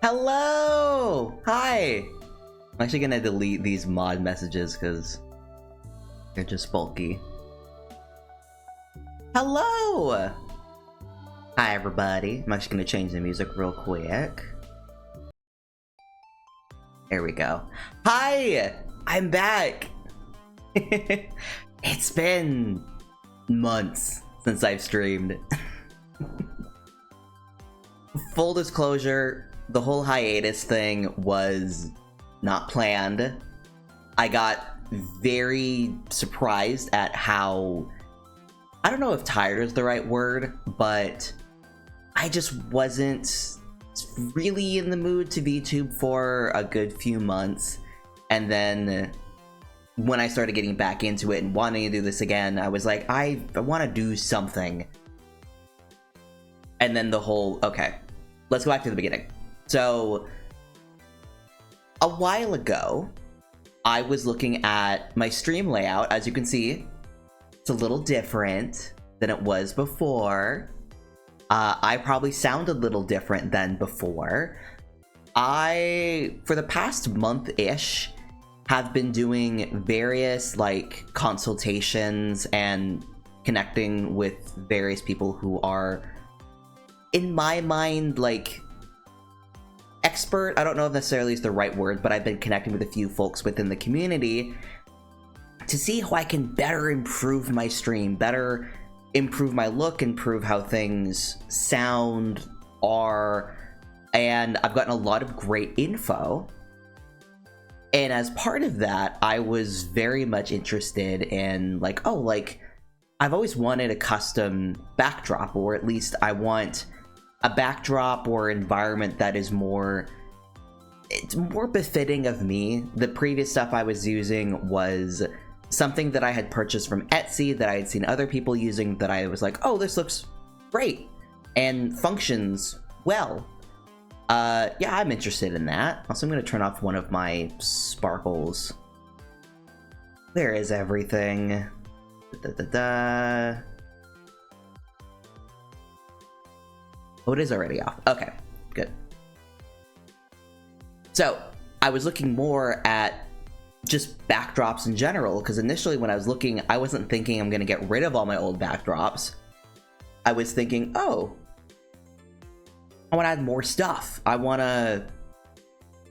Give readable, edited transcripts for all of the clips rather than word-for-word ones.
Hello! Hi! I'm actually gonna delete these mod messages because they're just bulky. Hello! Hi everybody. I'm actually gonna change the music real quick. There we go. Hi! I'm back! It's been months since I've streamed. Full disclosure, the whole hiatus thing was not planned. I got very surprised at how, I don't know if tired is the right word, but I just wasn't really in the mood to VTube for a good few months. And then when I started getting back into it and wanting to do this again, I was like, I want to do something. And then the whole, okay, let's go back to the beginning. So, a while ago, I was looking at my stream layout. As you can see, it's a little different than it was before. I probably sound a little different than before. For the past month-ish, have been doing various, like, consultations and connecting with various people who are, in my mind, like, expert. I don't know if necessarily is the right word, but I've been connecting with a few folks within the community to see how I can better improve my stream, better improve my look, improve how things sound, are, and I've gotten a lot of great info. And as part of that, I was very much interested in, like, oh, like, I've always wanted a custom backdrop, or at least I want a backdrop or environment that is more, it's more befitting of me. The previous stuff I was using was something that I had purchased from Etsy that I had seen other people using that I was like, oh, this looks great and functions well. Yeah, I'm interested in that. Also, I'm gonna turn off one of my sparkles. There is everything. Oh, it is already off. Okay, good. So, I was looking more at just backdrops in general, because initially when I was looking, I wasn't thinking I'm going to get rid of all my old backdrops. I was thinking, oh, I want to add more stuff. I want to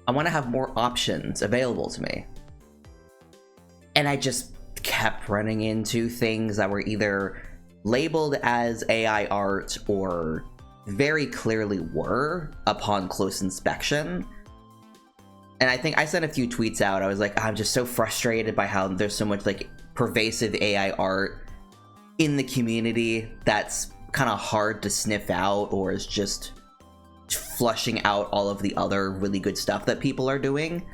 have more options available to me. And I just kept running into things that were either labeled as AI art or very clearly were upon close inspection. And I think I sent a few tweets out. I was like, I'm just so frustrated by how there's so much like pervasive AI art in the community that's kind of hard to sniff out, or is just flushing out all of the other really good stuff that people are doing.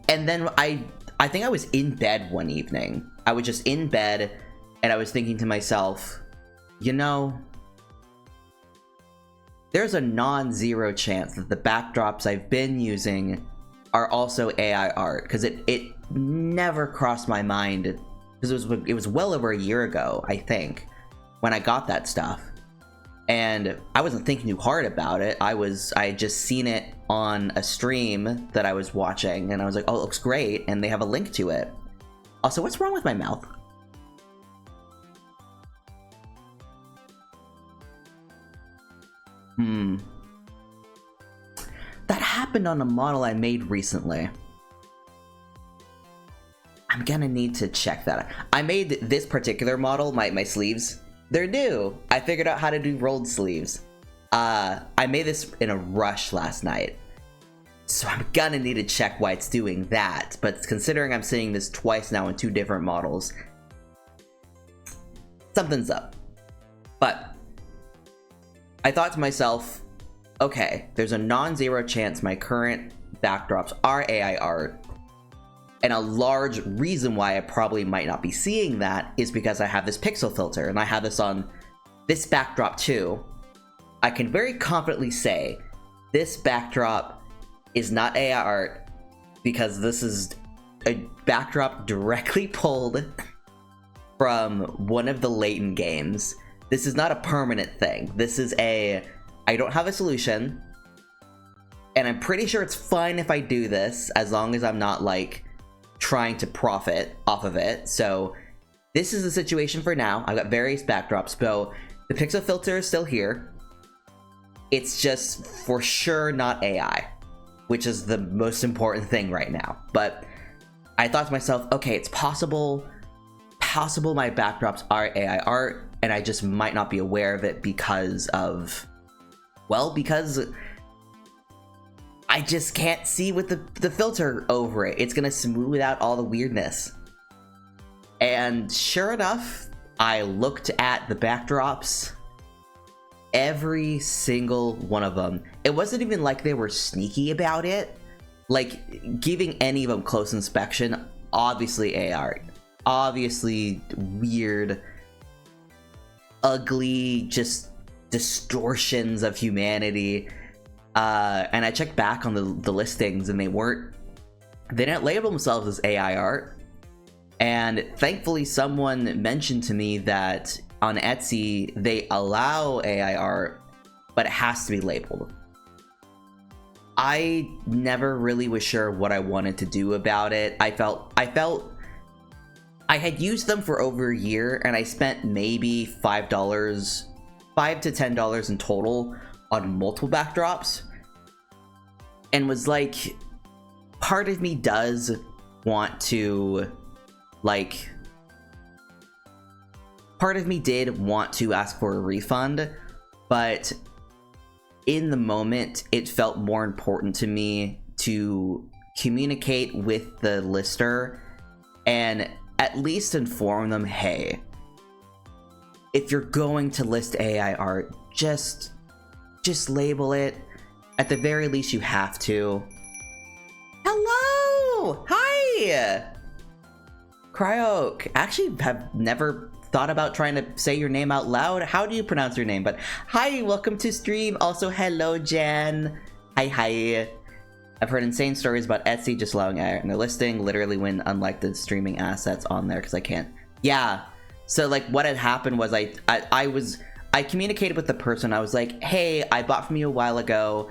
And then I think I was in bed one evening. I was just in bed and I was thinking to myself, you know, there's a non-zero chance that the backdrops I've been using are also AI art, because it never crossed my mind, because it was well over a year ago, I think, when I got that stuff, and I wasn't thinking too hard about it. I had just seen it on a stream that I was watching, and I was like, oh, it looks great, and they have a link to it. Also, what's wrong with my mouth? That happened on a model I made recently. I'm gonna need to check that. I made this particular model, my sleeves, they're new. I figured out how to do rolled sleeves. I made this in a rush last night, so I'm gonna need to check why it's doing that. But considering I'm seeing this twice now in two different models, something's up. But I thought to myself, okay, there's a non-zero chance my current backdrops are AI art, and a large reason why I probably might not be seeing that is because I have this pixel filter, and I have this on this backdrop too. I can very confidently say this backdrop is not AI art, because this is a backdrop directly pulled from one of the Layton games. This is not a permanent thing. This is a I don't have a solution, and I'm pretty sure it's fine if I do this, as long as I'm not, like, trying to profit off of it. So this is the situation for now. I've got various backdrops, so the pixel filter is still here. It's just for sure not AI, which is the most important thing right now. But I thought to myself, okay, it's possible my backdrops are AI art, and I just might not be aware of it because I just can't see with the filter over it. It's gonna smooth out all the weirdness. And sure enough, I looked at the backdrops, every single one of them. It wasn't even like they were sneaky about it. Like, giving any of them close inspection, obviously AI art. Obviously weird, ugly, just distortions of humanity. And I checked back on the listings, and they didn't label themselves as AI art. And thankfully someone mentioned to me that on Etsy they allow AI art, but it has to be labeled. I never really was sure what I wanted to do about it. I felt I had used them for over a year, and I spent maybe $5 to $10 in total on multiple backdrops, and was like, part of me does want to, like, part of me did want to ask for a refund, but in the moment it felt more important to me to communicate with the lister and at least inform them, hey, if you're going to list AI art, just label it. At the very least, you have to. Hello! Hi! Cryoke. Actually, have never thought about trying to say your name out loud. How do you pronounce your name? But hi, welcome to stream. Also, hello, Jan. Hi. I've heard insane stories about Etsy just allowing AI art in their listing, literally when unlike the streaming assets on there, because I can't. Yeah. So, like, what had happened was I communicated with the person. I was like, hey, I bought from you a while ago.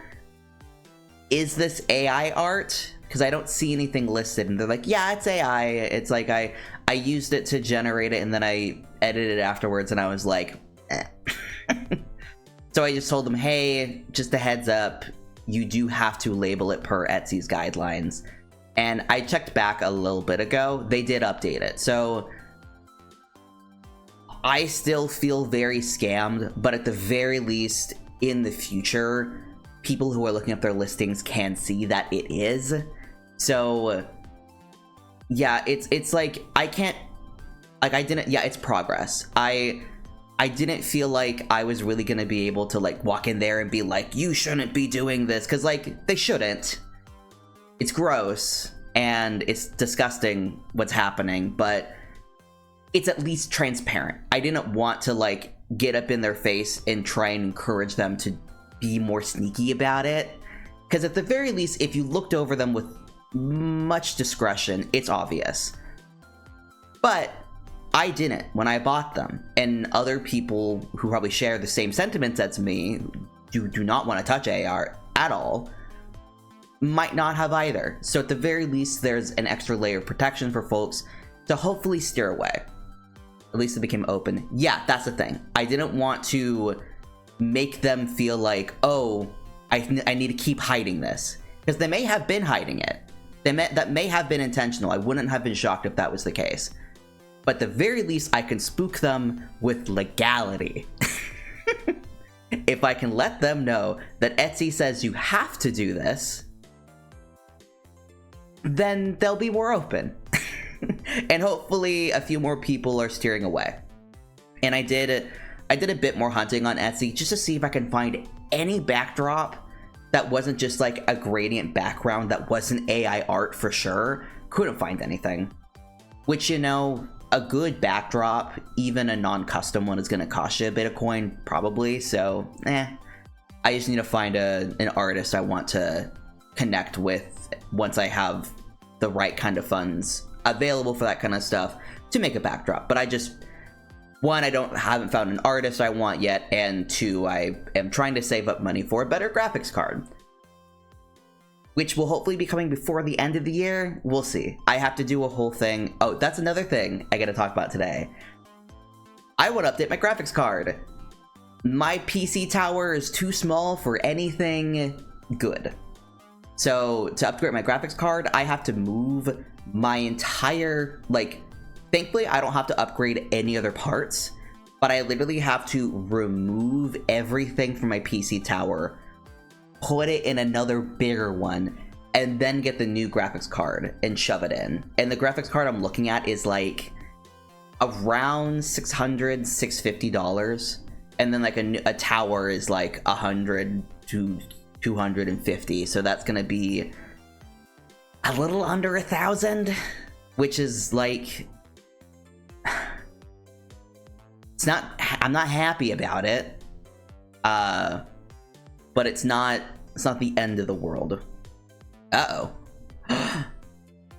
Is this AI art? Because I don't see anything listed. And they're like, yeah, it's AI. It's like I used it to generate it, and then I edited it afterwards, and I was like, eh. So I just told them, hey, just a heads up, you do have to label it per Etsy's guidelines. And I checked back a little bit ago. They did update it. So I still feel very scammed, but at the very least, in the future, people who are looking up their listings can see that it is. So yeah, it's like, I can't, like, I didn't, yeah, it's progress. I didn't feel like I was really gonna be able to, like, walk in there and be like, you shouldn't be doing this, because, like, they shouldn't. It's gross, and it's disgusting what's happening, but it's at least transparent. I didn't want to, like, get up in their face and try and encourage them to be more sneaky about it, because at the very least, if you looked over them with much discretion, it's obvious. But I didn't when I bought them, and other people who probably share the same sentiments as me, do not want to touch AR at all, might not have either. So at the very least, there's an extra layer of protection for folks to hopefully steer away. At least it became open. Yeah, that's the thing. I didn't want to make them feel like, oh, I need to keep hiding this, because they may have been hiding it. That may have been intentional. I wouldn't have been shocked if that was the case. But at the very least, I can spook them with legality. If I can let them know that Etsy says you have to do this, then they'll be more open. And hopefully a few more people are steering away. And I did a bit more hunting on Etsy just to see if I can find any backdrop that wasn't just like a gradient background that wasn't AI art for sure. Couldn't find anything. Which, you know, a good backdrop, even a non-custom one, is going to cost you a bit of coin, probably. So, I just need to find an artist I want to connect with once I have the right kind of funds available for that kind of stuff to make a backdrop. But one, haven't found an artist I want yet, and two, I am trying to save up money for a better graphics card, which will hopefully be coming before the end of the year. We'll see. I have to do a whole thing. Oh, that's another thing I gotta talk about today. I want to update my graphics card. My PC tower is too small for anything good. So to upgrade my graphics card, I have to move my entire, like, thankfully I don't have to upgrade any other parts, but I literally have to remove everything from my PC tower, put it in another bigger one, and then get the new graphics card and shove it in. And the graphics card I'm looking at is like around $600, $650, and then like a tower is like $100 to $250, so that's gonna be a little under $1,000, which is like, it's not, I'm not happy about it, but it's not the end of the world. Uh-oh.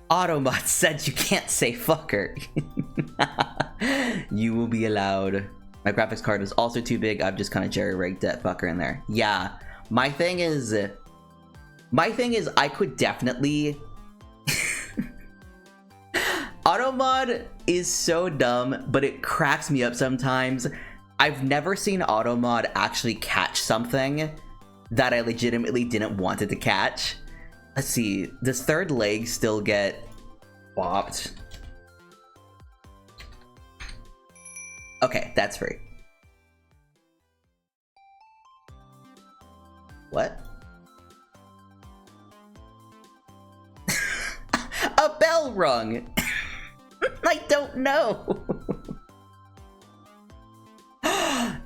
Automod said you can't say fucker. You will be allowed. My graphics card is also too big. I've just kind of jerry-rigged that fucker in there. Yeah, my thing is I could definitely... Automod is so dumb, but it cracks me up sometimes. I've never seen Automod actually catch something that I legitimately didn't want it to catch. Let's see, does third leg still get bopped? Okay, that's free. What? A bell rung! I don't know.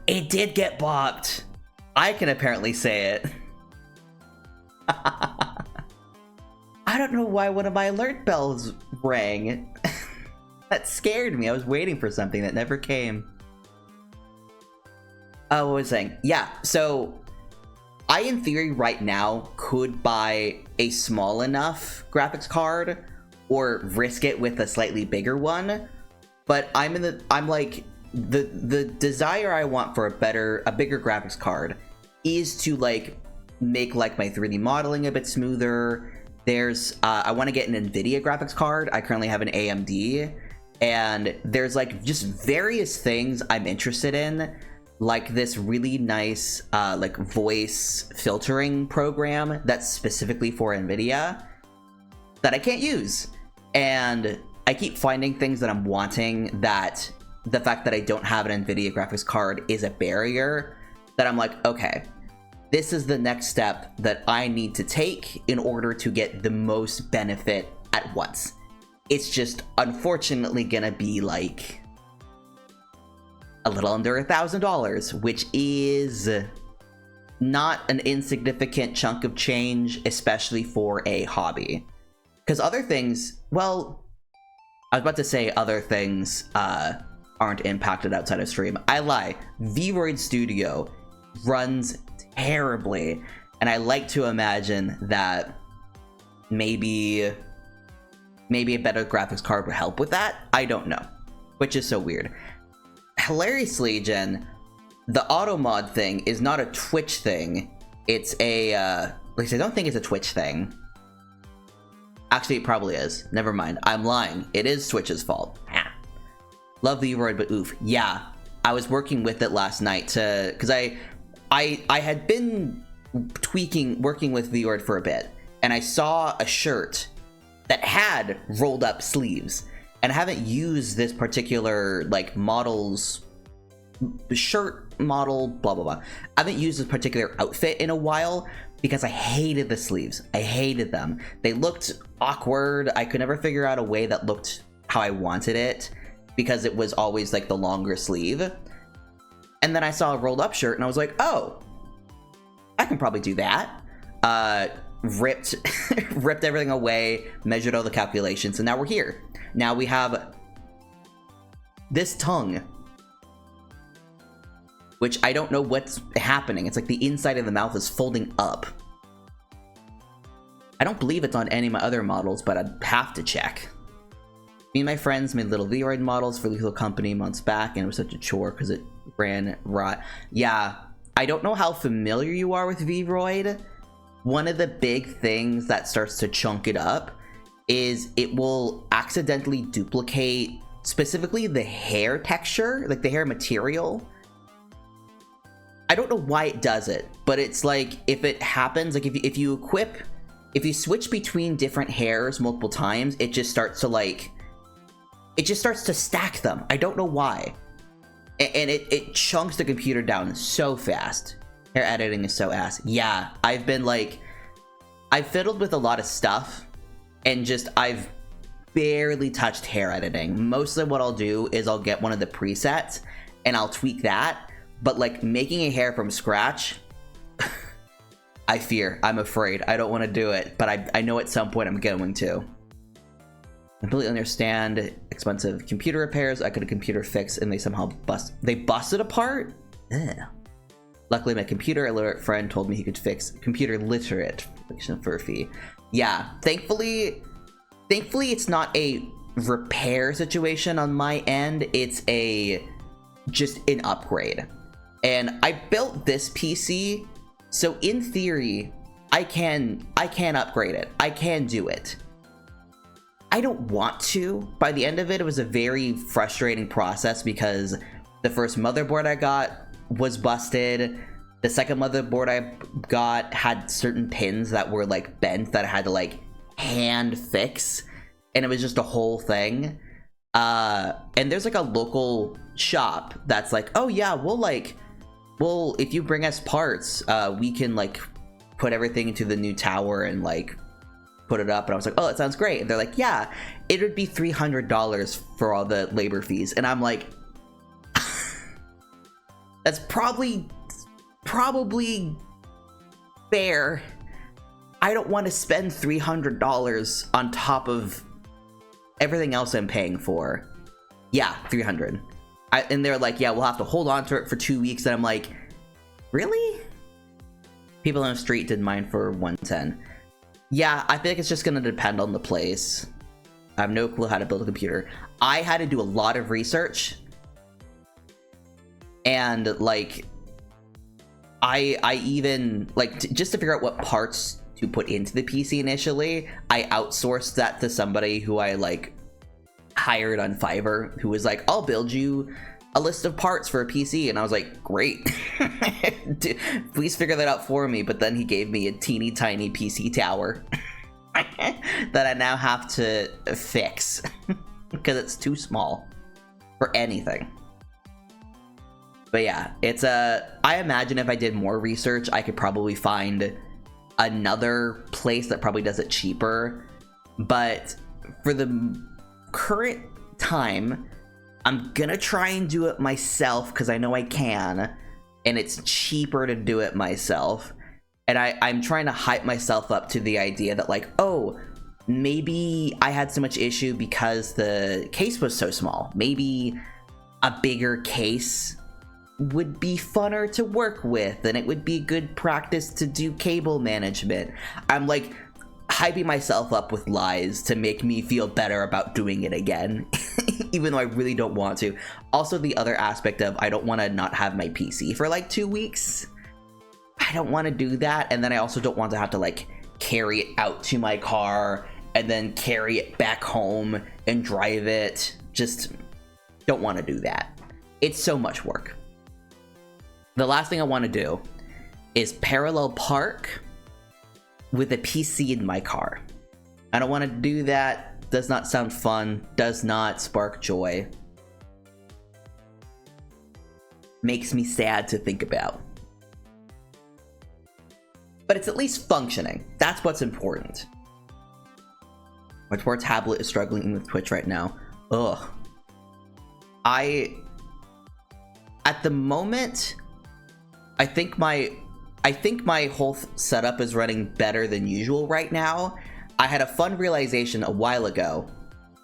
It did get bopped. I can apparently say it. I don't know why one of my alert bells rang. That scared me. I was waiting for something that never came. Oh, what was I saying? Yeah, so I, in theory, right now, could buy a small enough graphics card or risk it with a slightly bigger one, but I'm like, the desire I want for a bigger graphics card is to like make like my 3D modeling a bit smoother. There's I want to get an NVIDIA graphics card. I currently have an AMD, and there's like just various things I'm interested in, like this really nice like voice filtering program that's specifically for NVIDIA that I can't use. And I keep finding things that I'm wanting that the fact that I don't have an NVIDIA graphics card is a barrier, that I'm like, okay, this is the next step that I need to take in order to get the most benefit at once. It's just unfortunately gonna be like a little under $1,000, which is not an insignificant chunk of change, especially for a hobby. Because other things, well, I was about to say other things aren't impacted outside of stream. I lie. Vroid Studio runs terribly, and I like to imagine that maybe a better graphics card would help with that. I don't know, which is so weird. Hilariously, Jen, the auto mod thing is not a Twitch thing. It's a at least I don't think it's a Twitch thing. Actually, it probably is. Never mind. I'm lying. It is Twitch's fault. Love the Vroid, but oof. Yeah, I was working with it last night because I had been working with Vroid for a bit, and I saw a shirt that had rolled up sleeves, and I haven't used this particular like shirt model, blah blah blah. I haven't used this particular outfit in a while because I hated the sleeves. I hated them. They looked awkward. I could never figure out a way that looked how I wanted it because it was always like the longer sleeve. And then I saw a rolled up shirt and I was like, oh, I can probably do that. Ripped everything away, measured all the calculations, and now we're here. Now we have this tongue, which I don't know what's happening. It's like the inside of the mouth is folding up. I don't believe it's on any of my other models, but I'd have to check. Me and my friends made little Vroid models for Lethal Company months back, and it was such a chore because it ran rot. Yeah, I don't know how familiar you are with Vroid. One of the big things that starts to chunk it up is it will accidentally duplicate specifically the hair texture, like the hair material. I don't know why it does it, but it's like if it happens, like if you switch between different hairs multiple times, it just starts to stack them. I don't know why. And it chunks the computer down so fast. Hair editing is so ass. Yeah, I've fiddled with a lot of stuff, and I've barely touched hair editing. Mostly what I'll do is I'll get one of the presets and I'll tweak that, but like making a hair from scratch, I'm afraid. I don't want to do it, but I know at some point I'm going to. Completely understand expensive computer repairs. I got a computer fix and they somehow busted apart? Ugh. Luckily my computer illiterate friend told me he could fix computer literate for a fee. Yeah, thankfully it's not a repair situation on my end. It's just an upgrade. And I built this PC, so in theory, I can upgrade it. I can do it. I don't want to. By the end of it, it was a very frustrating process because the first motherboard I got was busted. The second motherboard I got had certain pins that were like bent that I had to like hand fix, and it was just a whole thing. And there's like a local shop that's like, oh yeah, well, if you bring us parts, we can like put everything into the new tower and like put it up. And I was like, oh, that sounds great. And they're like, yeah, it would be $300 for all the labor fees. And I'm like, that's probably fair. I don't want to spend $300 on top of everything else I'm paying for. Yeah, $300. And they're like, yeah, we'll have to hold on to it for 2 weeks. And I'm like, really? People on the street did mine for $110. Yeah, I think it's just gonna depend on the place. I have no clue how to build a computer. I had to do a lot of research, and like I even like just to figure out what parts to put into the PC initially, I outsourced that to somebody who I like hired on Fiverr, who was like, I'll build you a list of parts for a PC. And I was like, great. Please figure that out for me. But then he gave me a teeny tiny PC tower that I now have to fix because it's too small for anything. But yeah, it's I imagine if I did more research, I could probably find another place that probably does it cheaper. But for the current time, I'm gonna try and do it myself because I know I can, and it's cheaper to do it myself. And I'm trying to hype myself up to the idea that like, oh, maybe I had so much issue because the case was so small. Maybe a bigger case would be funner to work with, and it would be good practice to do cable management. I'm like hyping myself up with lies to make me feel better about doing it again, even though I really don't want to. Also, the other aspect of I don't want to not have my PC for like 2 weeks. I don't want to do that, and then I also don't want to have to like carry it out to my car and then carry it back home and drive it. Just don't want to do that. It's so much work. The last thing I want to do is parallel park with a PC in my car. I don't want to do that. Does not sound fun. Does not spark joy. Makes me sad to think about. But it's at least functioning. That's what's important. My poor tablet is struggling with Twitch right now. Ugh. At the moment, I think my whole setup is running better than usual right now. I had a fun realization a while ago,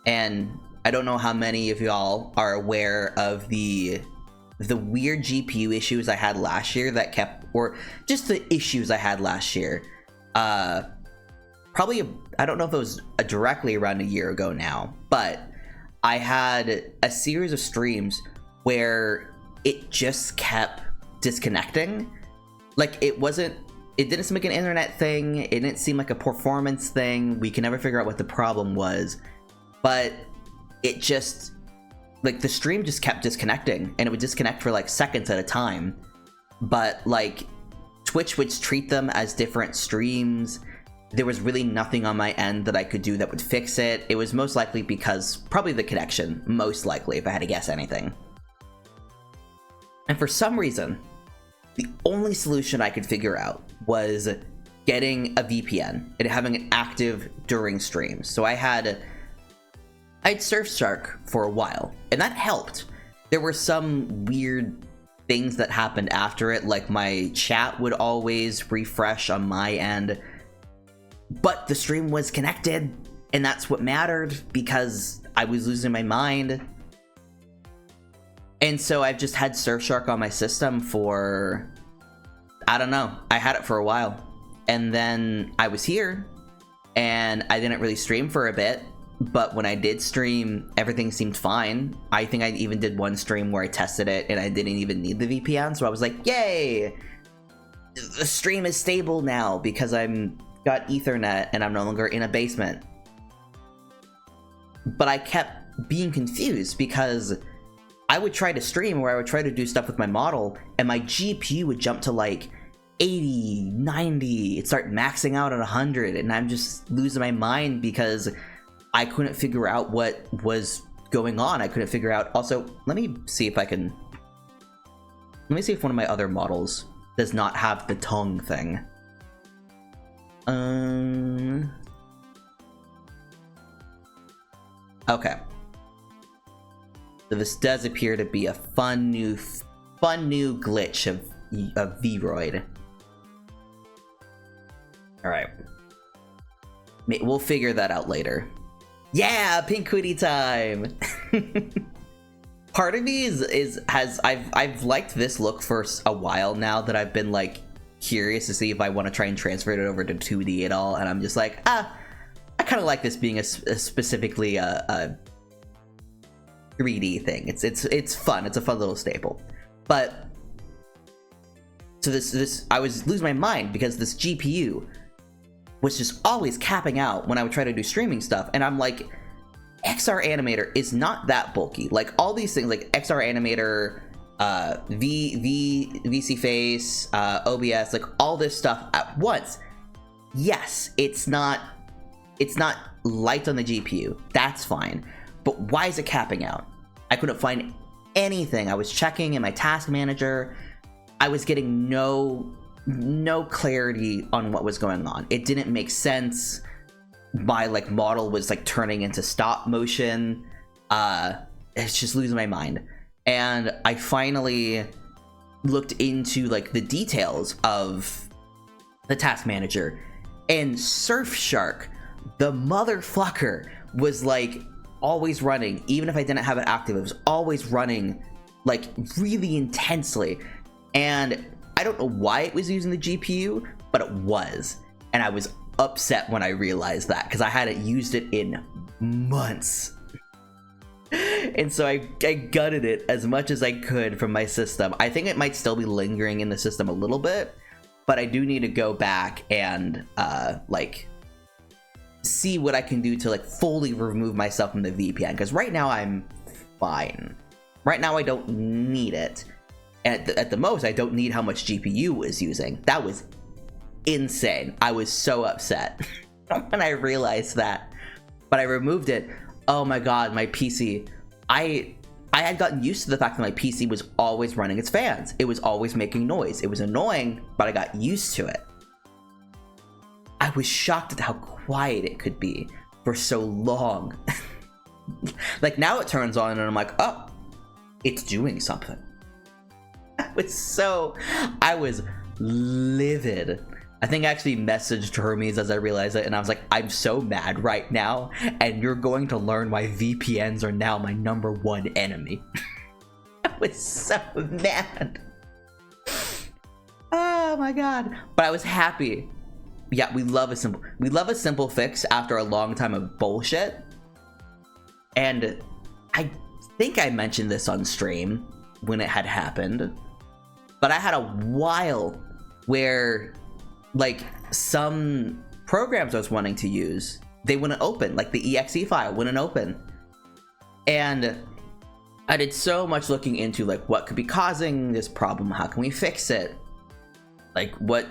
and I don't know how many of y'all are aware of the weird GPU issues I had last year that kept, or just the issues I had last year. Probably, I don't know if it was directly around a year ago now, but I had a series of streams where it just kept disconnecting. Like, it didn't seem like an internet thing, it didn't seem like a performance thing, we can never figure out what the problem was, but it just, like, the stream just kept disconnecting, and it would disconnect for like seconds at a time. But like, Twitch would treat them as different streams. There was really nothing on my end that I could do that would fix it. It was most likely because, probably the connection, most likely, if I had to guess anything. And for some reason, the only solution I could figure out was getting a VPN and having it active during streams. So I had Surfshark for a while, and that helped. There were some weird things that happened after it, like my chat would always refresh on my end, but the stream was connected, and that's what mattered, because I was losing my mind. And so I've just had Surfshark on my system for, I don't know, I had it for a while. And then I was here, and I didn't really stream for a bit, but when I did stream, everything seemed fine. I think I even did one stream where I tested it, and I didn't even need the VPN, so I was like, yay! The stream is stable now, because I'm got Ethernet, and I'm no longer in a basement. But I kept being confused, because I would try to stream where I would try to do stuff with my model, and my GPU would jump to like 80, 90, it'd start maxing out at 100, and I'm just losing my mind because I couldn't figure out what was going on. I couldn't figure out. Also, let me see if one of my other models does not have the tongue thing. Okay. So this does appear to be a fun new glitch of Vroid. Alright. We'll figure that out later. Yeah, pink hoodie time! Part of me I've liked this look for a while now, that I've been like curious to see if I want to try and transfer it over to 2D at all, and I'm just like, I kind of like this being a specifically a 3D thing. It's fun. It's a fun little staple. But so this I was losing my mind because this GPU was just always capping out when I would try to do streaming stuff, and I'm like, XR Animator is not that bulky. Like, all these things, like XR Animator, VC Face, OBS, like all this stuff at once. Yes, it's not light on the GPU. That's fine. But why is it capping out? I couldn't find anything. I was checking in my task manager. I was getting no clarity on what was going on. It didn't make sense. My like model was like turning into stop motion. It's just losing my mind. And I finally looked into like the details of the task manager, and Surfshark, the motherfucker, was like always running. Even if I didn't have it active, it was always running like really intensely. And I don't know why it was using the GPU, but it was. And I was upset when I realized that, because I hadn't used it in months. And so I gutted it as much as I could from my system. I think it might still be lingering in the system a little bit, but I do need to go back and like see what I can do to like fully remove myself from the VPN, because right now I'm fine. Right now I don't need it. And at the most, I don't need how much GPU was using. That was insane. I was so upset when I realized that. But I removed it. Oh my god, my PC. I had gotten used to the fact that my PC was always running its fans. It was always making noise. It was annoying, but I got used to it. I was shocked at how quiet it could be for so long. Like, now it turns on and I'm like, oh, it's doing something. I was livid. I think I actually messaged Hermes as I realized it, and I was like, I'm so mad right now, and you're going to learn why VPNs are now my #1 enemy. I was so mad. Oh my god. But I was happy. Yeah, we love a simple fix after a long time of bullshit. And I think I mentioned this on stream when it had happened, but I had a while where, like, some programs I was wanting to use, they wouldn't open. Like, the exe file wouldn't open. And I did so much looking into, like, what could be causing this problem? How can we fix it? Like, what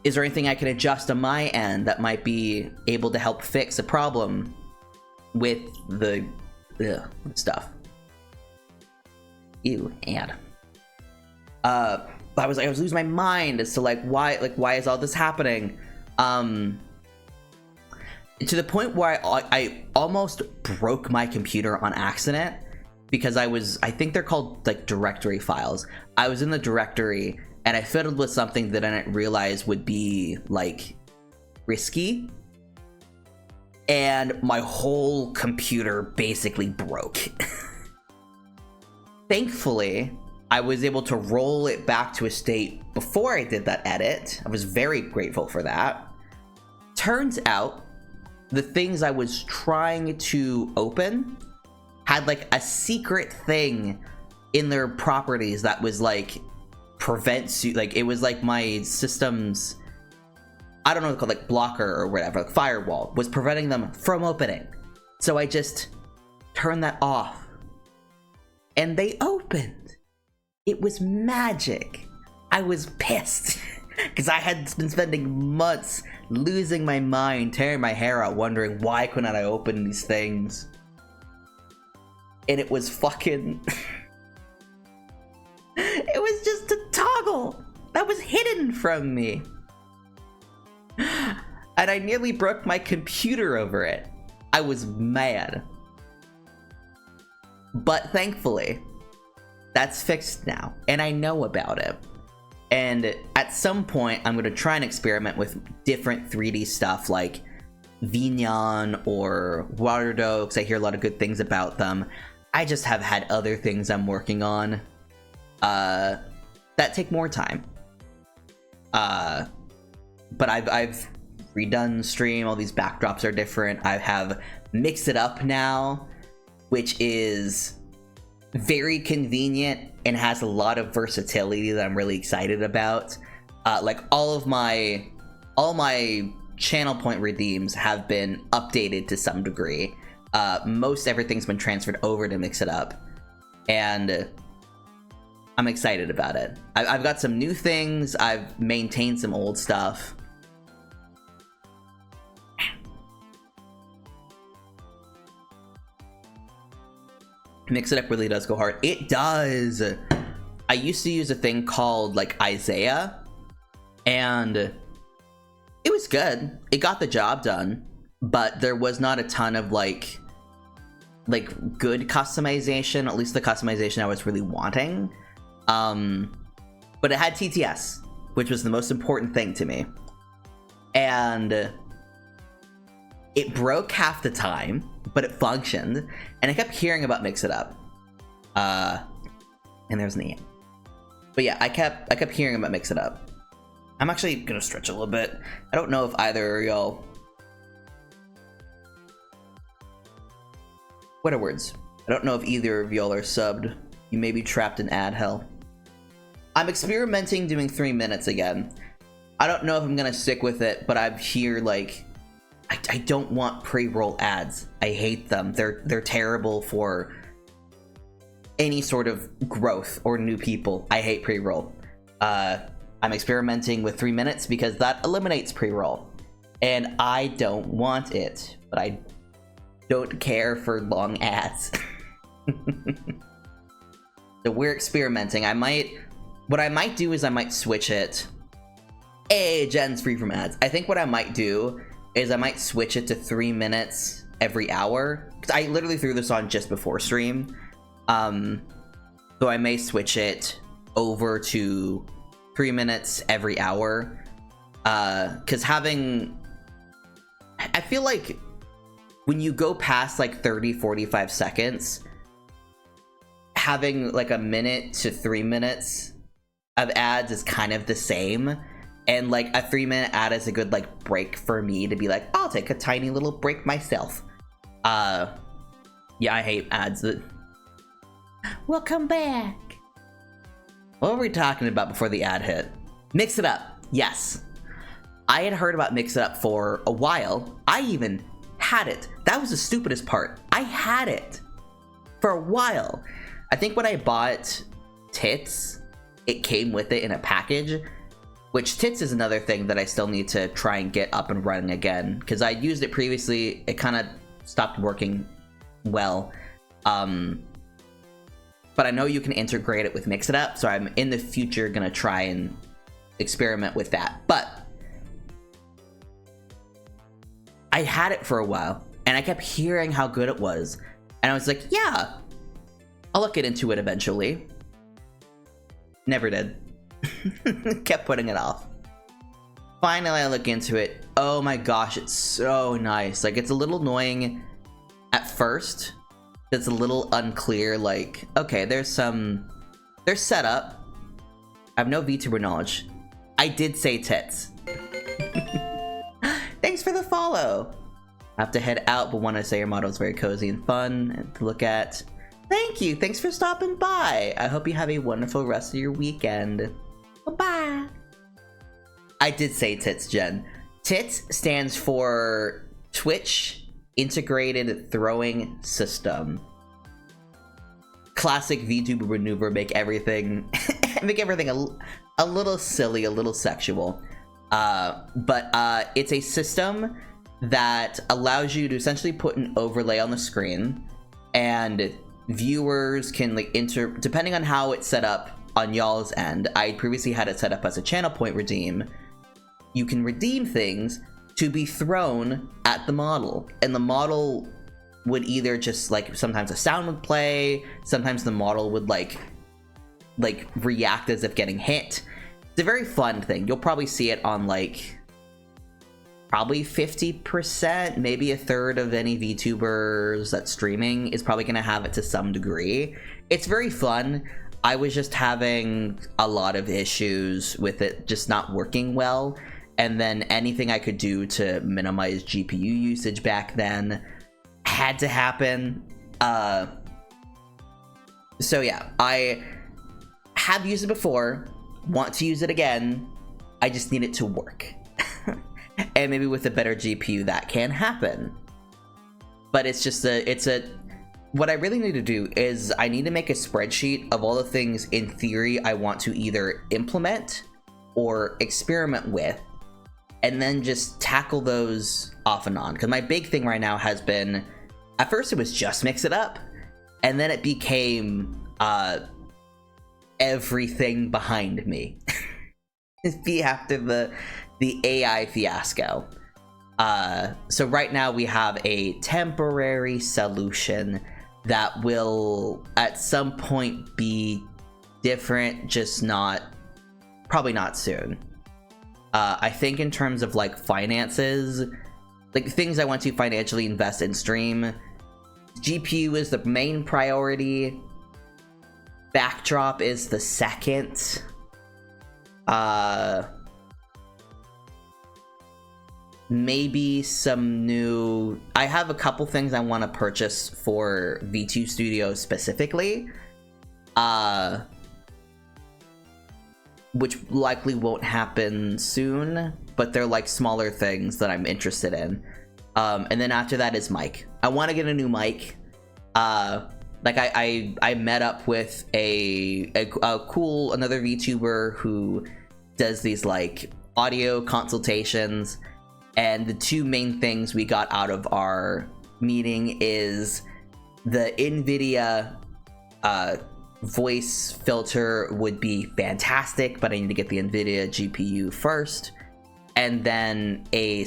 is there anything I can adjust on my end that might be able to help fix a problem with the stuff? Ew, and I was losing my mind as to why is all this happening? To the point where I almost broke my computer on accident, because I think they're called, like, directory files. I was in the directory and I fiddled with something that I didn't realize would be, like, risky, and my whole computer basically broke. Thankfully, I was able to roll it back to a state before I did that edit. I was very grateful for that. Turns out, the things I was trying to open had, like, a secret thing in their properties that was, like, prevents you, like, it was like my system's, I don't know what it's called, like, blocker or whatever, like, firewall, was preventing them from opening. So I just turned that off, and they opened. It was magic. I was pissed because I had been spending months losing my mind, tearing my hair out, wondering why couldn't I open these things. And it was fucking it was just a toggle that was hidden from me, and I nearly broke my computer over it. I was mad, but thankfully that's fixed now, and I know about it. And at some point, I'm going to try and experiment with different 3D stuff like Vignon or Waterdo, because I hear a lot of good things about them. I just have had other things I'm working on that take more time. But I've redone stream. All these backdrops are different. I have mixed it up now, which is very convenient and has a lot of versatility that I'm really excited about. Like all my channel point redeems have been updated to some degree. Most everything's been transferred over to Mix It Up, and I'm excited about it. I've got some new things. I've maintained some old stuff. Mix It Up really does go hard. It does. I used to use a thing called, like, Isaiah, and it was good. It got the job done, but there was not a ton of like good customization, at least the customization I was really wanting. But it had TTS, which was the most important thing to me. And it broke half the time, but it functioned, and I kept hearing about Mix It Up. And there's an E. But yeah, I kept hearing about Mix It Up. I'm actually gonna stretch a little bit. I don't know if either of y'all... What are words? I don't know if either of y'all are subbed. You may be trapped in ad hell. I'm experimenting doing 3 minutes again. I don't know if I'm gonna stick with it, but I'm here, like... I don't want pre-roll ads. I hate them. They're terrible for any sort of growth or new people. I hate pre-roll. I'm experimenting with 3 minutes because that eliminates pre-roll, and I don't want it, but I don't care for long ads. So we're experimenting. What I might do is I might switch it. Hey, Jen's free from ads. I think what I might do is I might switch it to 3 minutes every hour, because I literally threw this on just before stream. So I may switch it over to 3 minutes every hour, because I feel like when you go past like 30-45 seconds, having like a minute to 3 minutes of ads is kind of the same. And like a 3 minute ad is a good like break for me to be like, I'll take a tiny little break myself. Yeah, Yeah, I hate ads that... Welcome back! What were we talking about before the ad hit? Mix It Up! Yes! I had heard about Mix It Up for a while. I even had it. That was the stupidest part. I had it for a while. I think when I bought Tits, it came with it in a package, which Tits is another thing that I still need to try and get up and running again, because I used it previously. It kind of stopped working well. But I know you can integrate it with Mix It Up, so I'm in the future gonna try and experiment with that. But I had it for a while, and I kept hearing how good it was, and I was like, yeah, I'll look into it eventually. Never did. Kept putting it off. Finally, I look into it. Oh my gosh, it's so nice. Like, it's a little annoying at first. It's a little unclear, like, okay, there's setup. I have no VTuber knowledge. I did say tits. Thanks for the follow. I have to head out, but want to say your model is very cozy and fun to look at. Thank you. Thanks for stopping by. I hope you have a wonderful rest of your weekend. Bye-bye. I did say tits, Jen. Tits stands for Twitch Integrated Throwing System. Classic VTuber maneuver, make everything a little silly, a little sexual. But it's a system that allows you to essentially put an overlay on the screen, and viewers can like depending on how it's set up on y'all's end. I previously had it set up as a channel point redeem. You can redeem things to be thrown at the model, and the model would either just like, sometimes a sound would play, sometimes the model would like react as if getting hit. It's a very fun thing. You'll probably see it on like probably 50%, maybe a third of any VTubers that's streaming is probably gonna have it to some degree. It's very fun. I was just having a lot of issues with it just not working well, and then anything I could do to minimize GPU usage back then had to happen. So yeah, I have used it before, want to use it again. I just need it to work. And maybe with a better GPU that can happen. But it's just what I really need to do is I need to make a spreadsheet of all the things in theory I want to either implement or experiment with, and then just tackle those off and on. Because my big thing right now has been, at first it was just Mix It Up, and then it became everything behind me. After the AI fiasco. So right now we have a temporary solution that will at some point be different, just probably not soon. I think in terms of like finances, like things I want to financially invest in stream, GPU is the main priority. Backdrop is the second. Maybe some new... I have a couple things I want to purchase for V2 Studio specifically. Which likely won't happen soon, but they're like smaller things that I'm interested in. And then after that is mic. I want to get a new mic. Like I met up with a cool another VTuber who does these like audio consultations, and the two main things we got out of our meeting is the NVIDIA voice filter would be fantastic, but I need to get the NVIDIA GPU first. And then a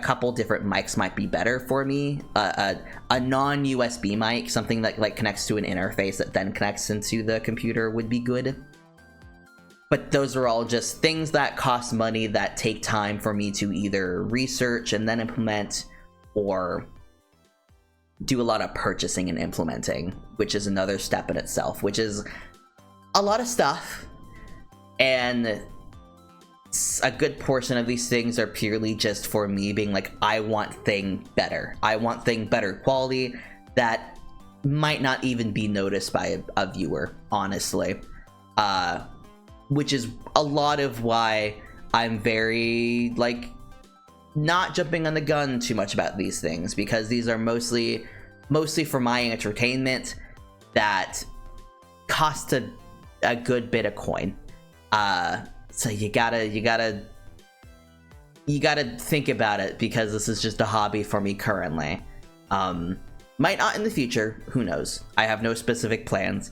couple different mics might be better for me. A non-USB mic, something that like connects to an interface that then connects into the computer would be good. But those are all just things that cost money that take time for me to either research and then implement, or do a lot of purchasing and implementing, which is another step in itself, which is a lot of stuff. And a good portion of these things are purely just for me being like, I want thing better. I want thing better quality that might not even be noticed by a viewer, honestly. Which is a lot of why I'm very, like, not jumping on the gun too much about these things, because these are mostly for my entertainment that cost a good bit of coin. So you gotta think about it, because this is just a hobby for me currently. Might not in the future, who knows? I have no specific plans.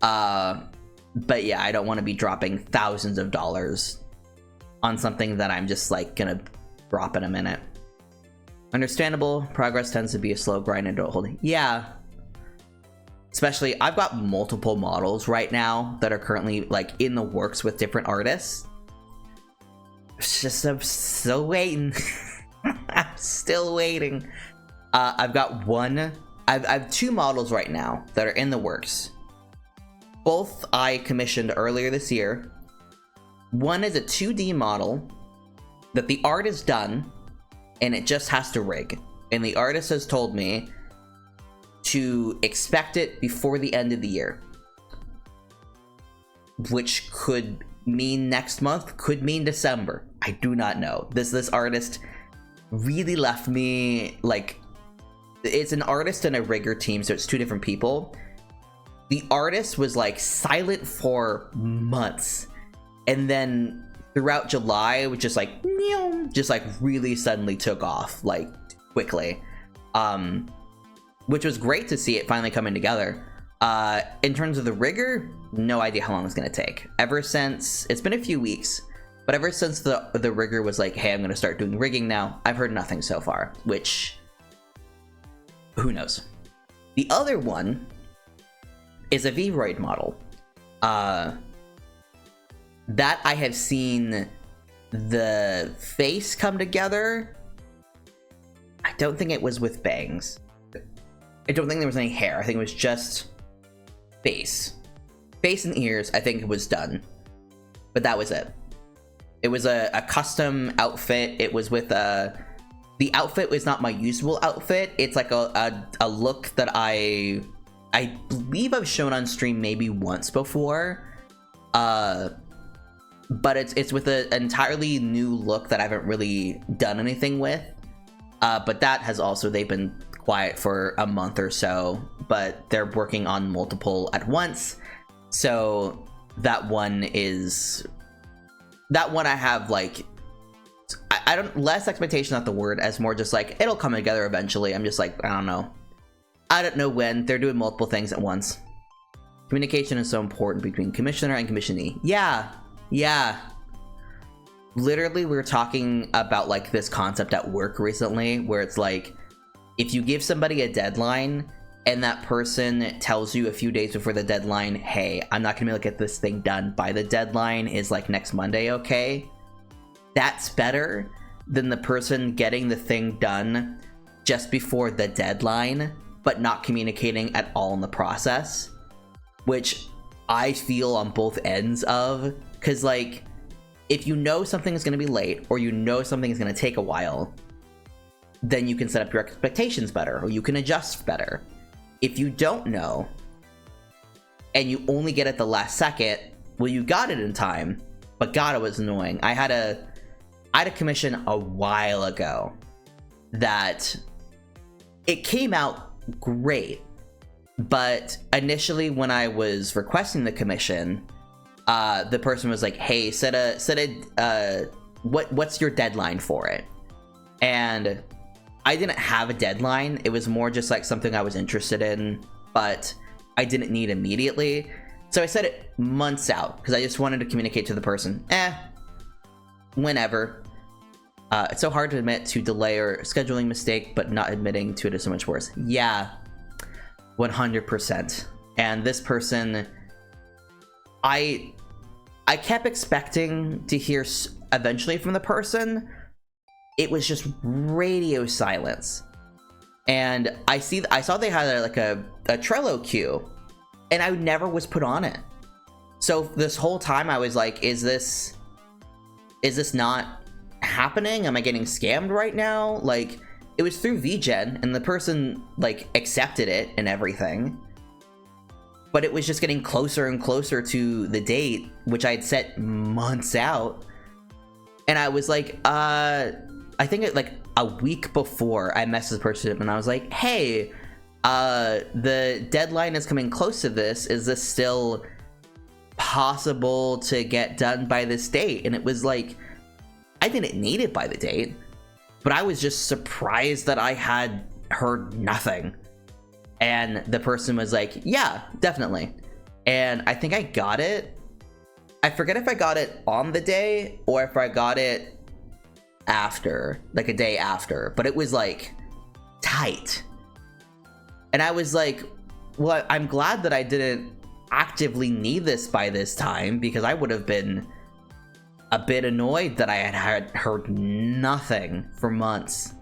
But yeah, I don't want to be dropping thousands of dollars on something that I'm just like gonna drop in a minute. Understandable, progress tends to be a slow grind and don't hold. Yeah. Especially, I've got multiple models right now that are currently like in the works with different artists. It's just, I'm still waiting. I'm still waiting. I've got I've 2 models right now that are in the works. Both I commissioned earlier this year. One is a 2D model that the art is done and it just has to rig. And the artist has told me to expect it before the end of the year. Which could mean next month, could mean December. I do not know. This artist really left me, like, it's an artist and a rigger team, so it's 2 different people. The artist was like silent for months, and then throughout July it was just like really suddenly took off like quickly, which was great to see it finally coming together. In terms of the rigger, no idea how long it's gonna take. Ever since, it's been a few weeks, but ever since the rigger was like, hey, I'm gonna start doing rigging now, I've heard nothing so far, which, who knows. The other one is a V-Roid model. That I have seen the face come together. I don't think it was with bangs. I don't think there was any hair. I think it was just face. Face and ears, I think it was done. But that was it. It was a custom outfit. It was with the outfit was not my usual outfit. It's like a look that I believe I've shown on stream maybe once before. But it's with an entirely new look that I haven't really done anything with. But that has also, they've been quiet for a month or so, but they're working on multiple at once. So that one I have like, I don't, less expectation, not the word, as more just like, it'll come together eventually. I'm just like, I don't know when. They're doing multiple things at once. Communication is so important between commissioner and commissionee. Yeah. Literally, we were talking about like this concept at work recently, where it's like, if you give somebody a deadline and that person tells you a few days before the deadline, hey, I'm not gonna be able to get this thing done by the deadline, is like next Monday, okay? That's better than the person getting the thing done just before the deadline, but not communicating at all in the process, which I feel on both ends of, because like, if you know something is going to be late, or you know something is going to take a while, then you can set up your expectations better, or you can adjust better. If you don't know, and you only get it the last second, well, you got it in time, but God, it was annoying. I had a commission a while ago that it came out great, but initially when I was requesting the commission, the person was like, hey, what's your deadline for it? And I didn't have a deadline. It was more just like something I was interested in, but I didn't need immediately. So I set it months out because I just wanted to communicate to the person, whenever. It's so hard to admit to delay or scheduling mistake, but not admitting to it is so much worse. Yeah, 100%. And this person, I kept expecting to hear eventually from the person. It was just radio silence. And I saw they had like a Trello queue, and I never was put on it. So this whole time I was like, is this not happening? Am I getting scammed right now? Like, it was through VGen, and the person like accepted it and everything. But it was just getting closer and closer to the date, which I had set months out. And I was like, I think like a week before, I messaged the person and I was like, hey, the deadline is coming close to this. Is this still possible to get done by this date? And it was like, I didn't need it by the date, but I was just surprised that I had heard nothing. And the person was like, yeah, definitely. And I think I got it. I forget if I got it on the day or if I got it after, like a day after, but it was like tight. And I was like, well, I'm glad that I didn't actively need this by this time, because I would have been a bit annoyed that I had heard nothing for months.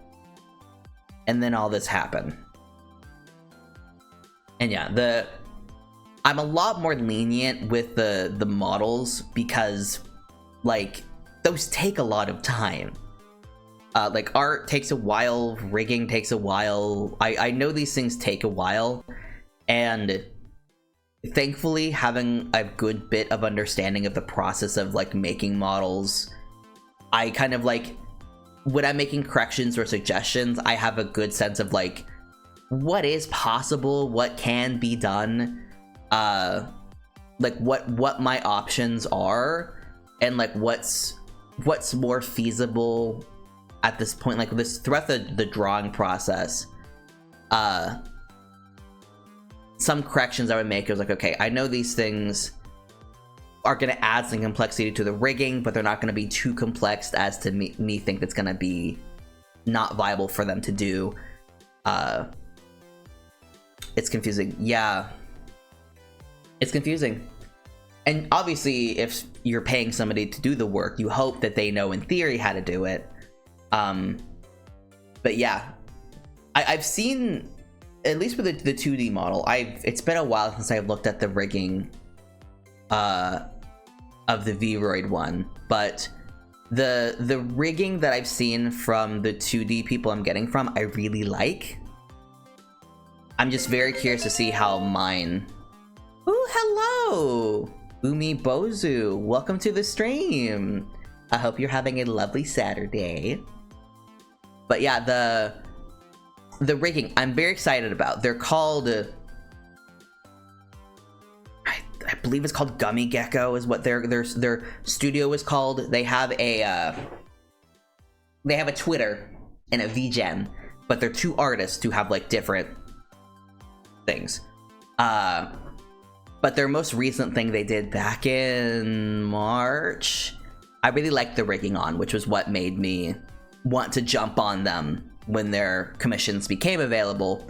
And then all this happened. And yeah, I'm a lot more lenient with the models, because like those take a lot of time. Like art takes a while, rigging takes a while. I know these things take a while, and thankfully having a good bit of understanding of the process of like making models, I kind of like, when I'm making corrections or suggestions, I have a good sense of like what is possible, what can be done, like what my options are, and like what's more feasible at this point. Like this throughout the drawing process, some corrections I would make, it was like, okay, I know these things are going to add some complexity to the rigging, but they're not going to be too complex as to me think that's going to be not viable for them to do. It's confusing. Yeah. It's confusing. And obviously, if you're paying somebody to do the work, you hope that they know in theory how to do it. But yeah, I've seen, at least with the 2D model, it's been a while since I've looked at the rigging of the Vroid one, but the rigging that I've seen from the 2D people I'm getting from, I really like. I'm just very curious to see how mine... Ooh, hello! Umi Bozu, welcome to the stream! I hope you're having a lovely Saturday. But yeah, the rigging, I'm very excited about. They're called... I believe it's called Gummy Gecko is what their studio is called. They have a Twitter and a VGen, but they're two artists who have like different things. But their most recent thing they did back in March, I really liked the rigging on, which was what made me want to jump on them when their commissions became available.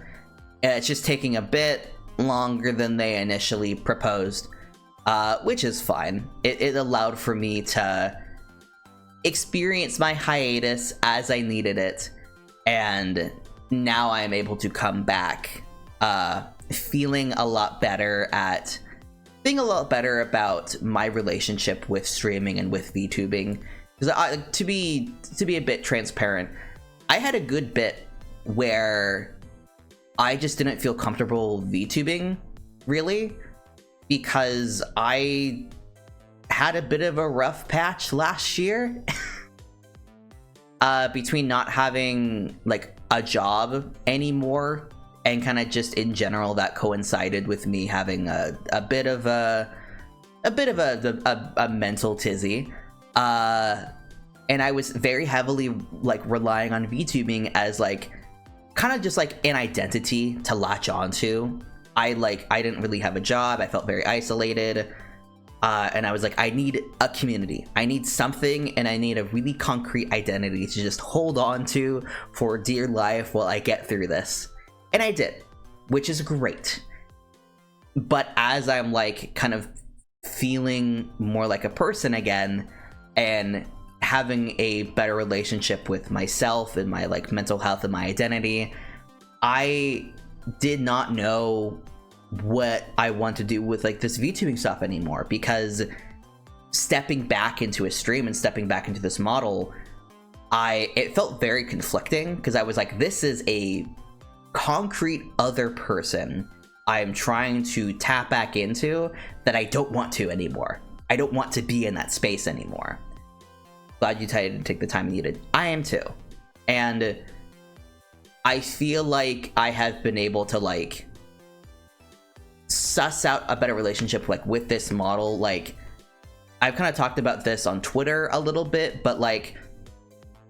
And it's just taking a bit longer than they initially proposed, which is fine. It allowed for me to experience my hiatus as I needed it, and now I'm able to come back feeling a lot better about my relationship with streaming and with VTubing. Because to be a bit transparent, I had a good bit where I just didn't feel comfortable VTubing, really, because I had a bit of a rough patch last year between not having like a job anymore, and kind of just in general that coincided with me having a bit of a mental tizzy, and I was very heavily like relying on VTubing as like kind of just like an identity to latch onto. I didn't really have a job. I felt very isolated, and I was like, I need a community. I need something, and I need a really concrete identity to just hold on to for dear life while I get through this. And I did, which is great. But as I'm like kind of feeling more like a person again, and having a better relationship with myself and my like mental health and my identity, I did not know what I want to do with like this VTubing stuff anymore, because stepping back into a stream and stepping back into this model, it felt very conflicting because I was like, this is a concrete other person I'm trying to tap back into that I don't want to anymore. I don't want to be in that space anymore. Glad you decided to take the time needed. I am too. And I feel like I have been able to like suss out a better relationship like with this model. Like I've kind of talked about this on Twitter a little bit, but like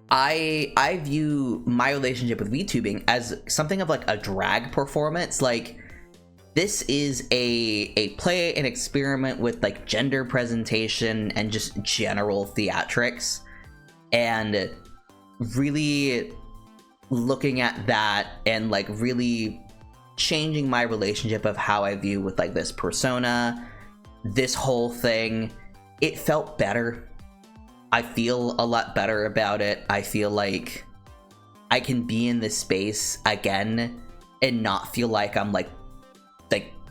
I view my relationship with VTubing as something of like a drag performance. Like this is a play and experiment with like gender presentation and just general theatrics, and really looking at that and like really changing my relationship of how I view with like this persona, this whole thing. It felt better. I feel a lot better about it. I feel like I can be in this space again and not feel like I'm like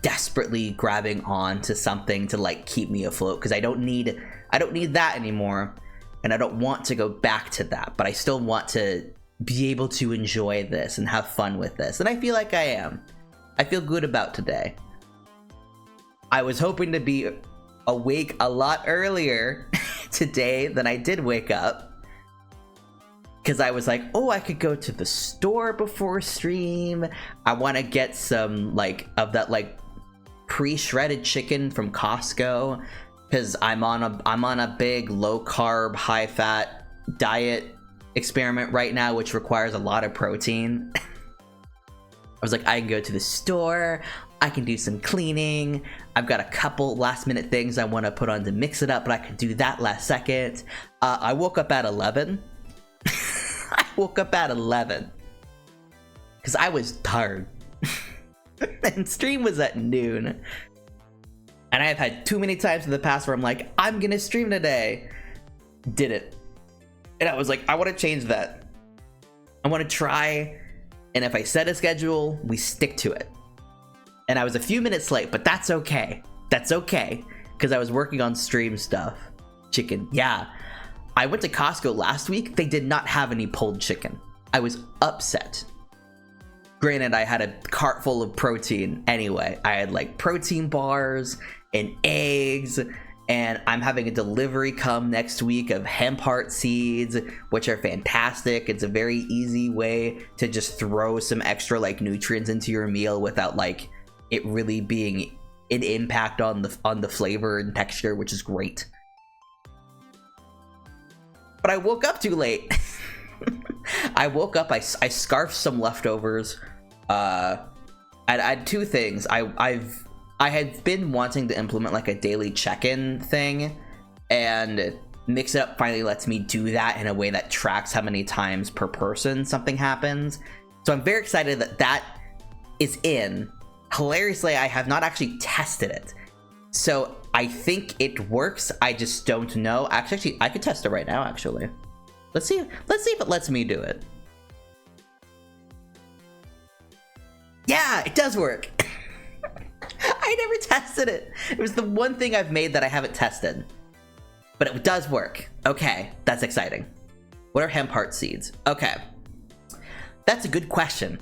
desperately grabbing on to something to like keep me afloat, because I don't need that anymore, and I don't want to go back to that, but I still want to be able to enjoy this and have fun with this, and I feel like I am. I feel good about today. I was hoping to be awake a lot earlier today than I did wake up, because I was like, oh, I could go to the store before stream. I want to get some like of that like pre-shredded chicken from Costco, because I'm on a big low carb, high fat diet experiment right now, which requires a lot of protein. I was like, I can go to the store, I can do some cleaning, I've got a couple last minute things I want to put on to mix it up, but I could do that last second. I woke up at 11. I woke up at 11 because I was tired. And stream was at noon, and I have had too many times in the past where I'm like, I'm gonna stream today, did it, and I was like, I want to change that. I want to try, and if I set a schedule, we stick to it. And I was a few minutes late, but that's okay. That's okay, because I was working on stream stuff. Chicken, yeah. I went to Costco last week. They did not have any pulled chicken. I was upset. Granted, I had a cart full of protein anyway. I had like protein bars and eggs, and I'm having a delivery come next week of hemp heart seeds, which are fantastic. It's a very easy way to just throw some extra like nutrients into your meal without like it really being an impact on the flavor and texture, which is great. But I woke up too late. I woke up, I scarfed some leftovers. I had two things. I had been wanting to implement like a daily check-in thing, and Mix It Up finally lets me do that in a way that tracks how many times per person something happens. So I'm very excited that that is in. Hilariously, I have not actually tested it, so I think it works. I just don't know. Actually, I could test it right now. Actually, let's see if it lets me do it. Yeah, it does work. I never tested it. It was the one thing I've made that I haven't tested, but it does work. Okay, that's exciting. What are hemp heart seeds? Okay, that's a good question.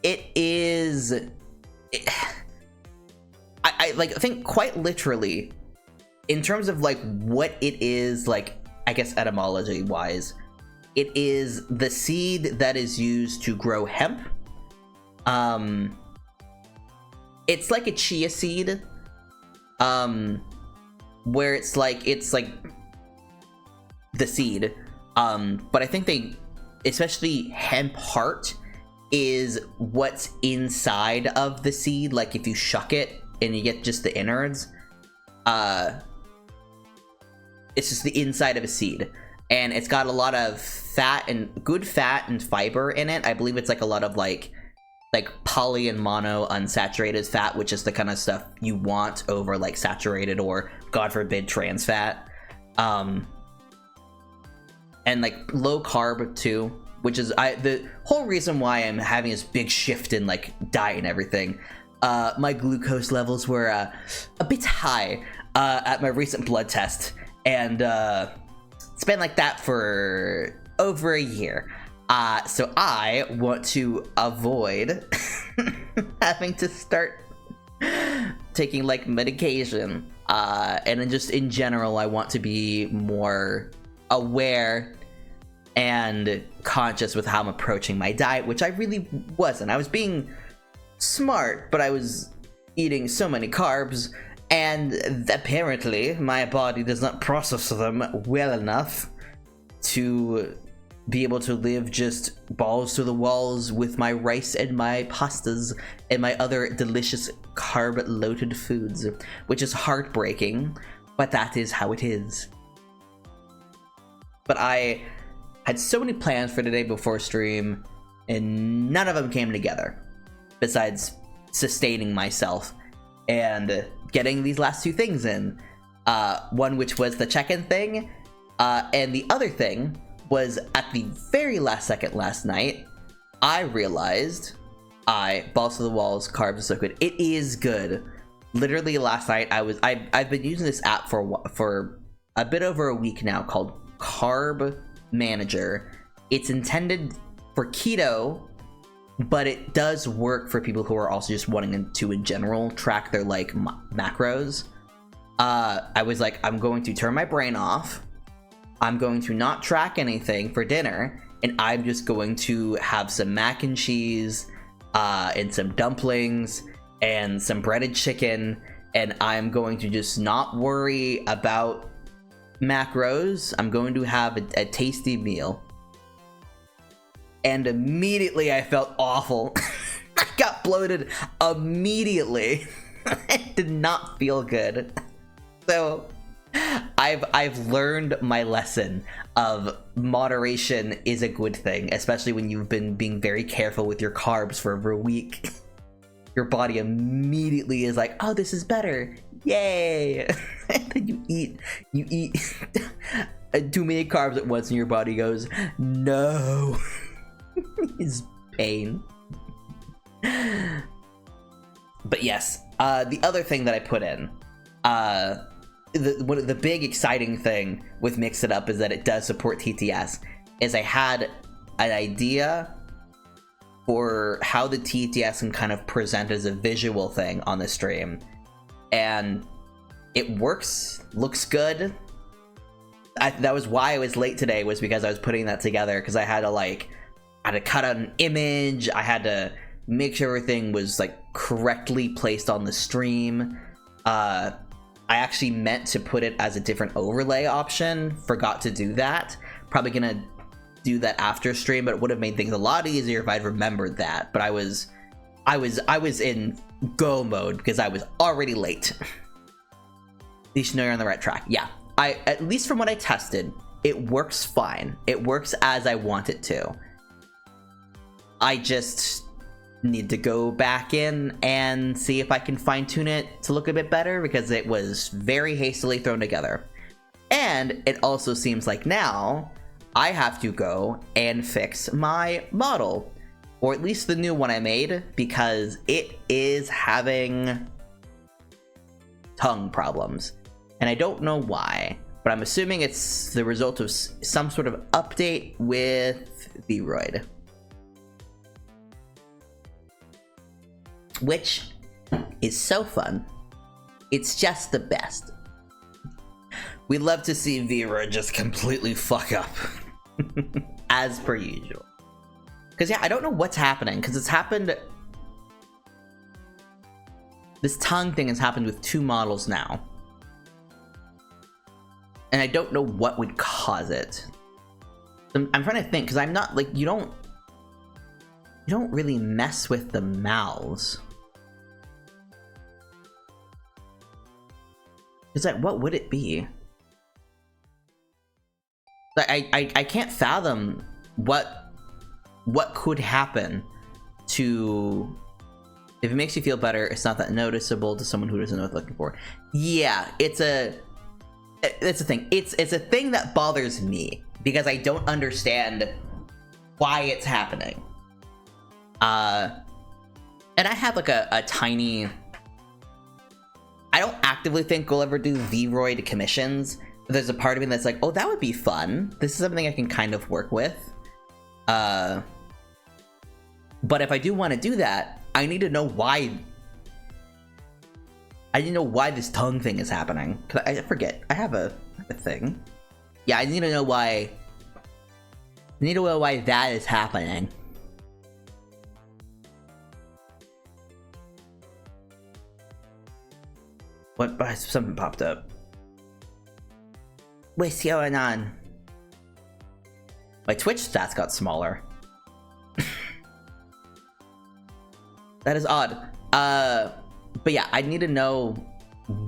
It is. I think quite literally, in terms of like what it is, like I guess etymology wise, it is the seed that is used to grow hemp. It's like a chia seed, where it's like the seed, but I think they, especially hemp heart, is what's inside of the seed. Like if you shuck it and you get just the innards, it's just the inside of a seed, and it's got a lot of fat and good fat and fiber in it. I believe it's like a lot of like poly and mono unsaturated fat, which is the kind of stuff you want over like saturated or, God forbid, trans fat. And like low carb too, which is the whole reason why I'm having this big shift in like diet and everything. My glucose levels were a bit high at my recent blood test, and it's been like that for over a year. So I want to avoid having to start taking like medication. And then just in general, I want to be more aware and conscious with how I'm approaching my diet, which I really wasn't. I was being smart, but I was eating so many carbs, and apparently my body does not process them well enough to be able to live just balls to the walls with my rice and my pastas and my other delicious carb-loaded foods, which is heartbreaking, but that is how it is. But I had so many plans for the day before stream, and none of them came together, besides sustaining myself and getting these last two things in. One which was the check-in thing, and the other thing was at the very last second last night, I realized balls to the walls, carbs are so good. It is good. Literally last night, I've been using this app for a bit over a week now, called Carb Manager. It's intended for keto, but it does work for people who are also just wanting to in general track their like macros. I was like, I'm going to turn my brain off. I'm going to not track anything for dinner, and I'm just going to have some mac and cheese and some dumplings and some breaded chicken, and I'm going to just not worry about macros. I'm going to have a tasty meal. And immediately I felt awful. I got bloated immediately. It did not feel good. So I've learned my lesson of moderation is a good thing, especially when you've been being very careful with your carbs for over a week. Your body immediately is like, oh, this is better. Yay. And then you eat too many carbs at once and your body goes, no. It's pain. But yes, the other thing that I put in, the big exciting thing with Mix It Up is that it does support TTS, is I had an idea for how the TTS can kind of present as a visual thing on the stream, and it works, looks good. That was why I was late today, was because I was putting that together, because I had to cut out an image, I had to make sure everything was like correctly placed on the stream. I actually meant to put it as a different overlay option, forgot to do that. Probably gonna do that after stream, but it would have made things a lot easier if I'd remembered that. But I was in go mode because I was already late. At least you know you're on the right track. Yeah, at least from what I tested, it works fine. It works as I want it to. I just need to go back in and see if I can fine-tune it to look a bit better, because it was very hastily thrown together. And it also seems like now I have to go and fix my model, or at least the new one I made, because it is having tongue problems. And I don't know why, but I'm assuming it's the result of some sort of update with Vroid, which is so fun. It's just the best. We love to see Vera just completely fuck up. As per usual. Because yeah, I don't know what's happening, because it's happened... This tongue thing has happened with 2 models now. And I don't know what would cause it. I'm trying to think, because I'm not, like, you don't really mess with the mouths. Is that, what would it be? I can't fathom what could happen to... If it makes you feel better, it's not that noticeable to someone who doesn't know what they're looking for. Yeah, it's a thing. It's a thing that bothers me, because I don't understand why it's happening. And I have like a tiny... I don't actively think we'll ever do Vroid commissions. there's a part of me that's like, oh, that would be fun. This is something I can kind of work with. But if I do want to do that, I need to know why. I need to know why this tongue thing is happening. Cause I forget. I have a thing. Yeah, I need to know why. I need to know why that is happening. What? Something popped up. What's going on? My Twitch stats got smaller. That is odd. But yeah, I need to know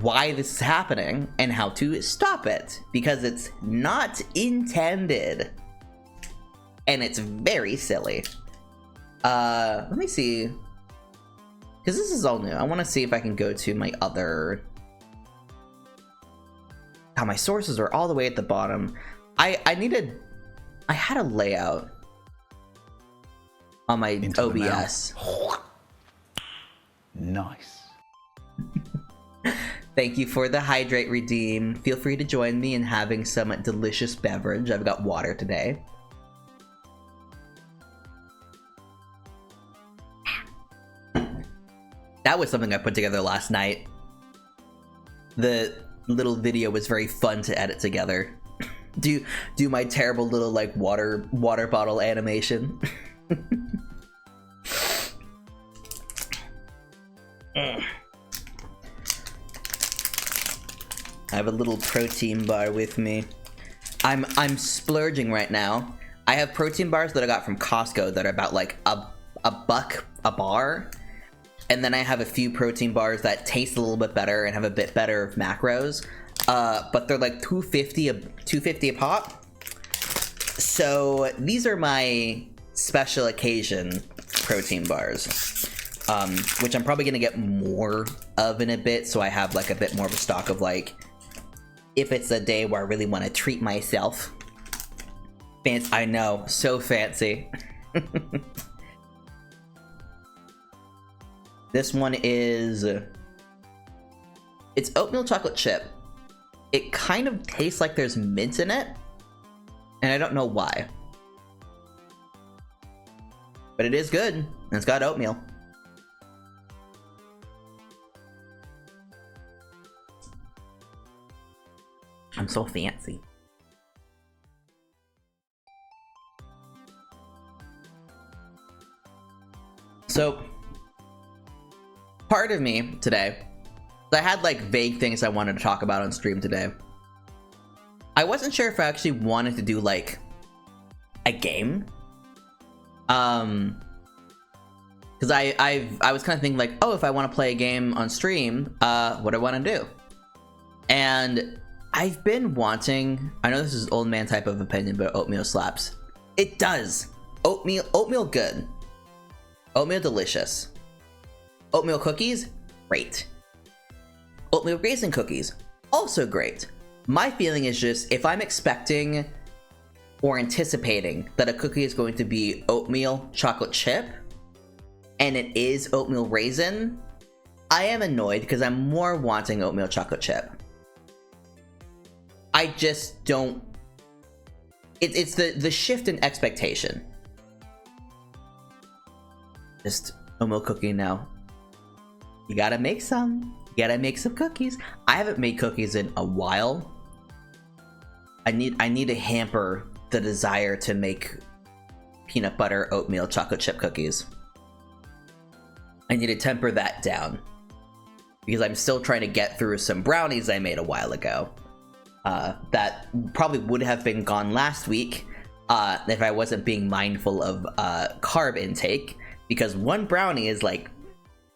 why this is happening and how to stop it, because it's not intended. And it's very silly. Let me see. Because this is all new. I want to see if I can go to my other... How my sources are all the way at the bottom. I had a layout on my into OBS. Nice. Thank you for the hydrate redeem. Feel free to join me in having some delicious beverage. I've got water today. That was something I put together last night. The little video was very fun to edit together. Do my terrible little like water bottle animation. I have a little protein bar with me. I'm splurging right now. I have protein bars that I got from Costco that are about like a buck a bar. And then I have a few protein bars that taste a little bit better and have a bit better macros. But they're like $2.50 a pop. So these are my special occasion protein bars. Which I'm probably gonna get more of in a bit, so I have like a bit more of a stock of like, if it's a day where I really want to treat myself. Fancy, I know, so fancy. This one is, it's oatmeal chocolate chip. It kind of tastes like there's mint in it, and I don't know why. But it is good, and it's got oatmeal. I'm so fancy. So, part of me today, I had like vague things I wanted to talk about on stream today. I wasn't sure if I actually wanted to do like a game. Because I was kind of thinking like, oh, if I want to play a game on stream, what do I want to do? And I've been wanting, I know this is old man type of opinion, but oatmeal slaps. It does. Oatmeal good. Oatmeal delicious. Oatmeal cookies, great. Oatmeal raisin cookies, also great. My feeling is just, if I'm expecting or anticipating that a cookie is going to be oatmeal chocolate chip, and it is oatmeal raisin, I am annoyed because I'm more wanting oatmeal chocolate chip. I just don't... It's the shift in expectation. Just oatmeal cookie now. You gotta make some. You gotta make some cookies. I haven't made cookies in a while. I need to hamper the desire to make peanut butter oatmeal chocolate chip cookies. I need to temper that down. Because I'm still trying to get through some brownies I made a while ago. That probably would have been gone last week if I wasn't being mindful of carb intake. Because one brownie is like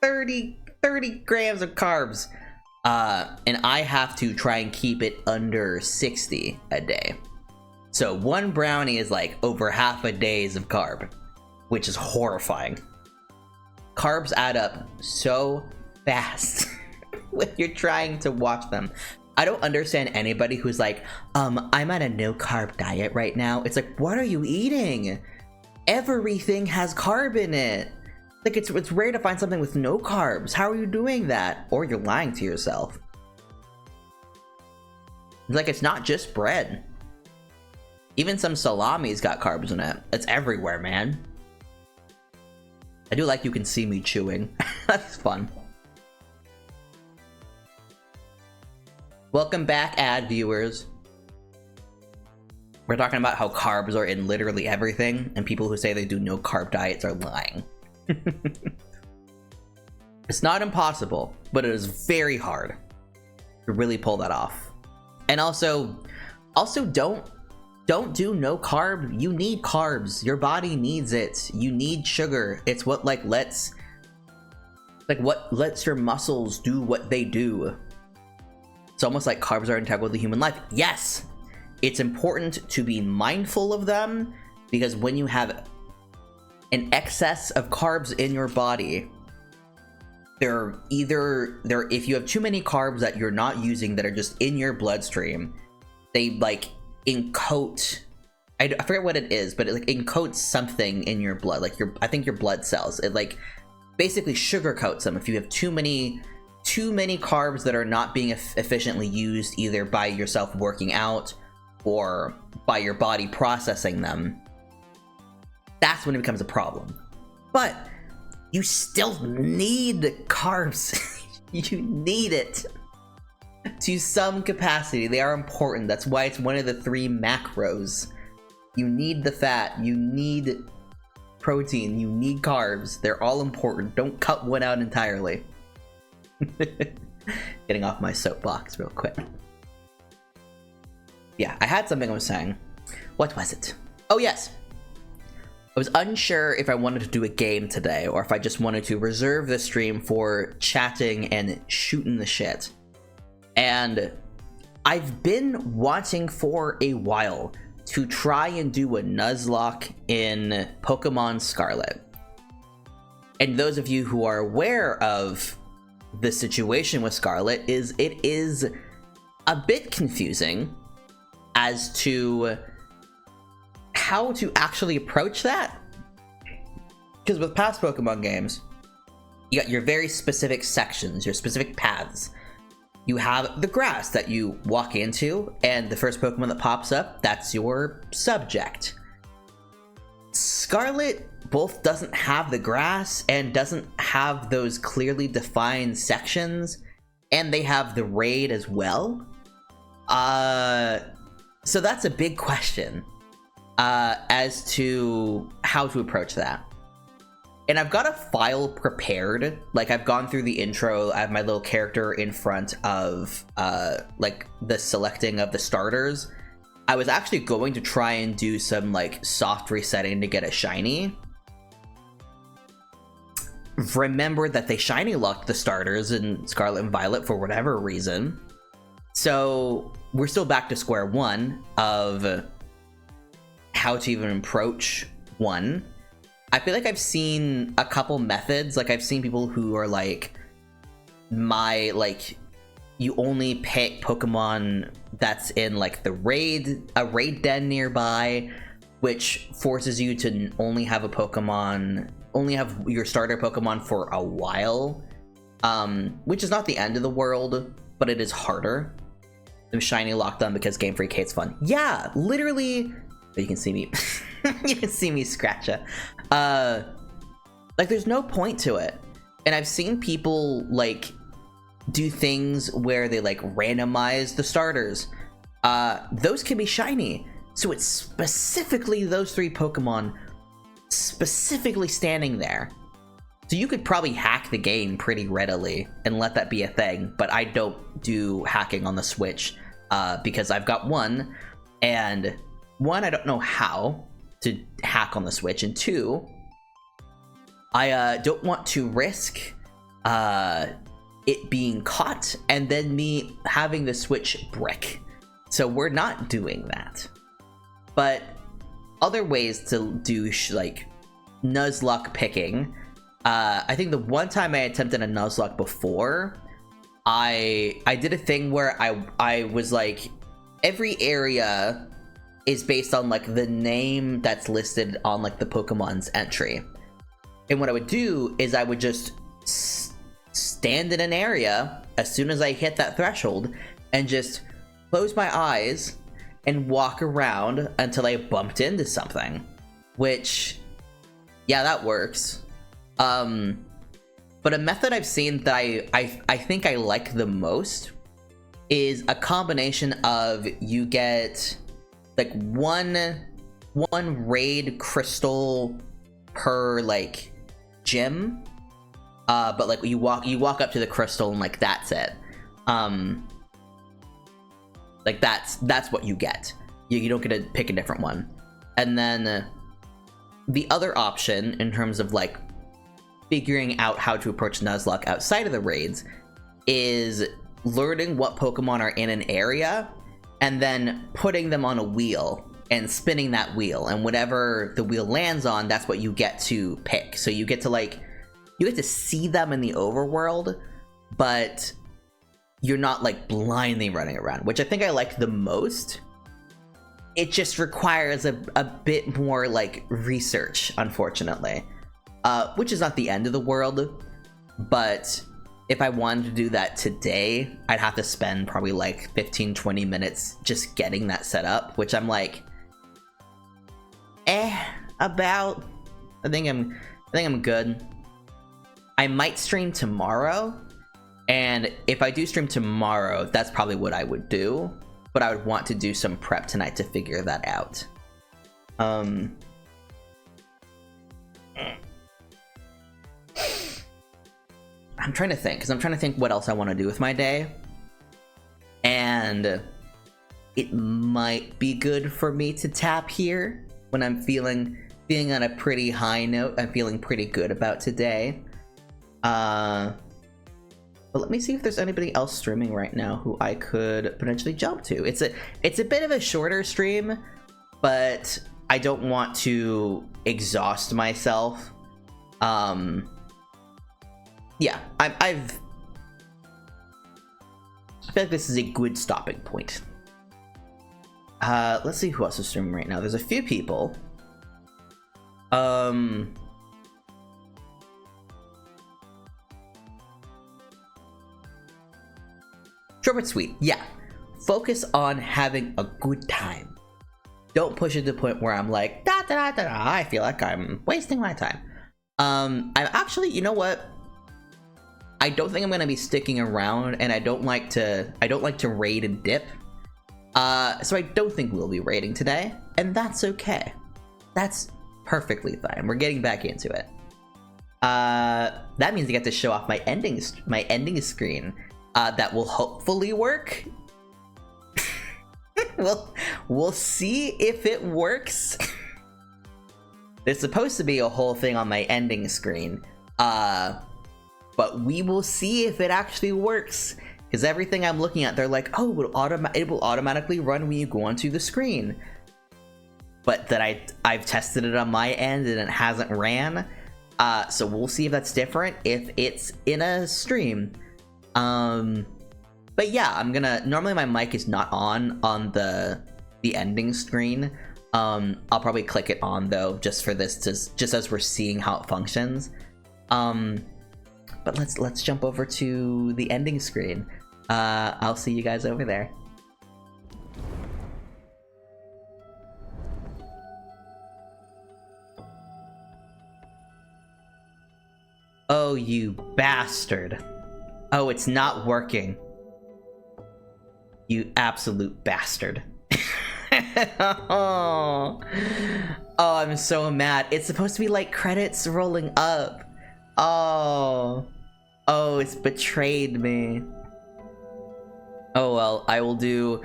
30 grams of carbs. And I have to try and keep it under 60 a day. So one brownie is like over half a day's of carb, which is horrifying. Carbs add up so fast when you're trying to watch them. I don't understand anybody who's like, I'm on a no carb diet right now. It's like, what are you eating? Everything has carb in it. Like, it's rare to find something with no carbs. How are you doing that? Or you're lying to yourself. It's like, it's not just bread. Even some salami's got carbs in it. It's everywhere, man. I do like you can see me chewing. That's fun. Welcome back, ad viewers. We're talking about how carbs are in literally everything, and people who say they do no carb diets are lying. It's not impossible, but it is very hard to really pull that off. And also don't do no carb. You need carbs. Your body needs it. You need sugar. It's what lets your muscles do what they do. It's almost like carbs are integral to human life. Yes, it's important to be mindful of them, because when you have an excess of carbs in your body, if you have too many carbs that you're not using that are just in your bloodstream, they encode, I forget what it is, but it encodes something in your blood, I think your blood cells. It basically sugarcoats them. If you have too many carbs that are not being efficiently used, either by yourself working out or by your body processing them, that's when it becomes a problem. But you still need carbs. You need it to some capacity. They are important. That's why it's one of the 3 macros. You need the fat, you need protein, you need carbs. They're all important. Don't cut one out entirely. Getting off my soapbox real quick. Yeah, I had something I was saying. What was it? Oh yes, I was unsure if I wanted to do a game today or if I just wanted to reserve the stream for chatting and shooting the shit. And I've been wanting for a while to try and do a Nuzlocke in Pokemon Scarlet. And those of you who are aware of the situation with Scarlet, it is a bit confusing as to how to actually approach that. Because with past Pokemon games, you got your very specific sections, your specific paths. You have the grass that you walk into, and the first Pokemon that pops up, that's your subject. Scarlet both doesn't have the grass and doesn't have those clearly defined sections, and they have the raid as well. So that's a big question as to how to approach that. And I've got a file prepared. I've gone through the intro. I have my little character in front of the selecting of the starters. I was actually going to try and do some soft resetting to get a shiny. Remember that they shiny locked the starters in Scarlet and Violet for whatever reason. So we're still back to square one of how to even approach one. I feel like I've seen a couple methods. I've seen people who are you only pick Pokemon that's in a raid den nearby, which forces you to only have your starter Pokemon for a while, which is not the end of the world, but it is harder. I'm shiny locked on because Game Freak hates fun. Yeah, literally. You can see me. You can see me scratch it. There's no point to it. And I've seen people do things where they randomize the starters. Those can be shiny. So it's specifically those 3 Pokemon specifically standing there. So you could probably hack the game pretty readily and let that be a thing, but I don't do hacking on the Switch because I've got one, and one, I don't know how to hack on the Switch, and 2, I don't want to risk it being caught and then me having the Switch brick. So we're not doing that. But other ways to do Nuzlocke picking. I think the one time I attempted a Nuzlocke before, I did a thing where I was every area is based on the name that's listed on the Pokemon's entry. And what I would do is I would just stand in an area as soon as I hit that threshold and just close my eyes, and walk around until I bumped into something. Which, yeah, that works. But a method I've seen that I think I like the most is a combination of you get like one raid crystal per like gym, but like you walk up to the crystal and like that's it. Like that's what you get. You don't get to pick a different one. And then the other option in terms of like figuring out how to approach Nuzlocke outside of the raids is learning what Pokemon are in an area and then putting them on a wheel and spinning that wheel, and whatever the wheel lands on, that's what you get to pick. So you get to see them in the overworld, but you're not like blindly running around, which I think I like the most. It just requires a bit more like research, unfortunately. Which is not the end of the world, but if I wanted to do that today, I'd have to spend probably like 15-20 minutes just getting that set up, which I'm like, about. I think I'm good. I might stream tomorrow, and if I do stream tomorrow, that's probably what I would do, but I would want to do some prep tonight to figure that out. I'm trying to think what else I want to do with my day, and it might be good for me to tap here when I'm feeling on a pretty high note. I'm feeling pretty good about today. But let me see if there's anybody else streaming right now who I could potentially jump to. It's a bit of a shorter stream, but I don't want to exhaust myself. Yeah, I feel like this is a good stopping point. Let's see who else is streaming right now. There's a few people. Short but sweet. Yeah. Focus on having a good time. Don't push it to the point where I'm like, da da da da. I feel like I'm wasting my time. I'm actually, you know what? I don't think I'm gonna be sticking around, and I don't like to raid and dip. So I don't think we'll be raiding today, and that's okay. That's perfectly fine. We're getting back into it. That means I get to show off my ending screen. That will hopefully work. We'll see if it works. There's supposed to be a whole thing on my ending screen. But we will see if it actually works. Because everything I'm looking at, they're like, oh, it will automatically run when you go onto the screen. But that I've tested it on my end and it hasn't ran. So we'll see if that's different if it's in a stream. But yeah, normally my mic is not on the ending screen. I'll probably click it on though, just for this, just as we're seeing how it functions. But let's jump over to the ending screen. I'll see you guys over there. Oh, you bastard. Oh, it's not working. You absolute bastard. Oh, I'm so mad. It's supposed to be like credits rolling up. Oh, it's betrayed me. Oh well, I will do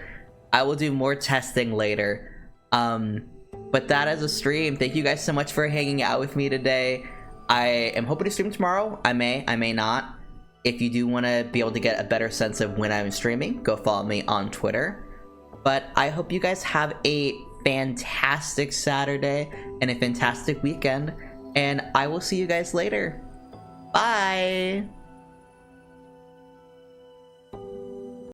more testing later. But that is a stream. Thank you guys so much for hanging out with me today. I am hoping to stream tomorrow. I may not. If you do want to be able to get a better sense of when I'm streaming, go follow me on Twitter. But I hope you guys have a fantastic Saturday and a fantastic weekend, and I will see you guys later. Bye!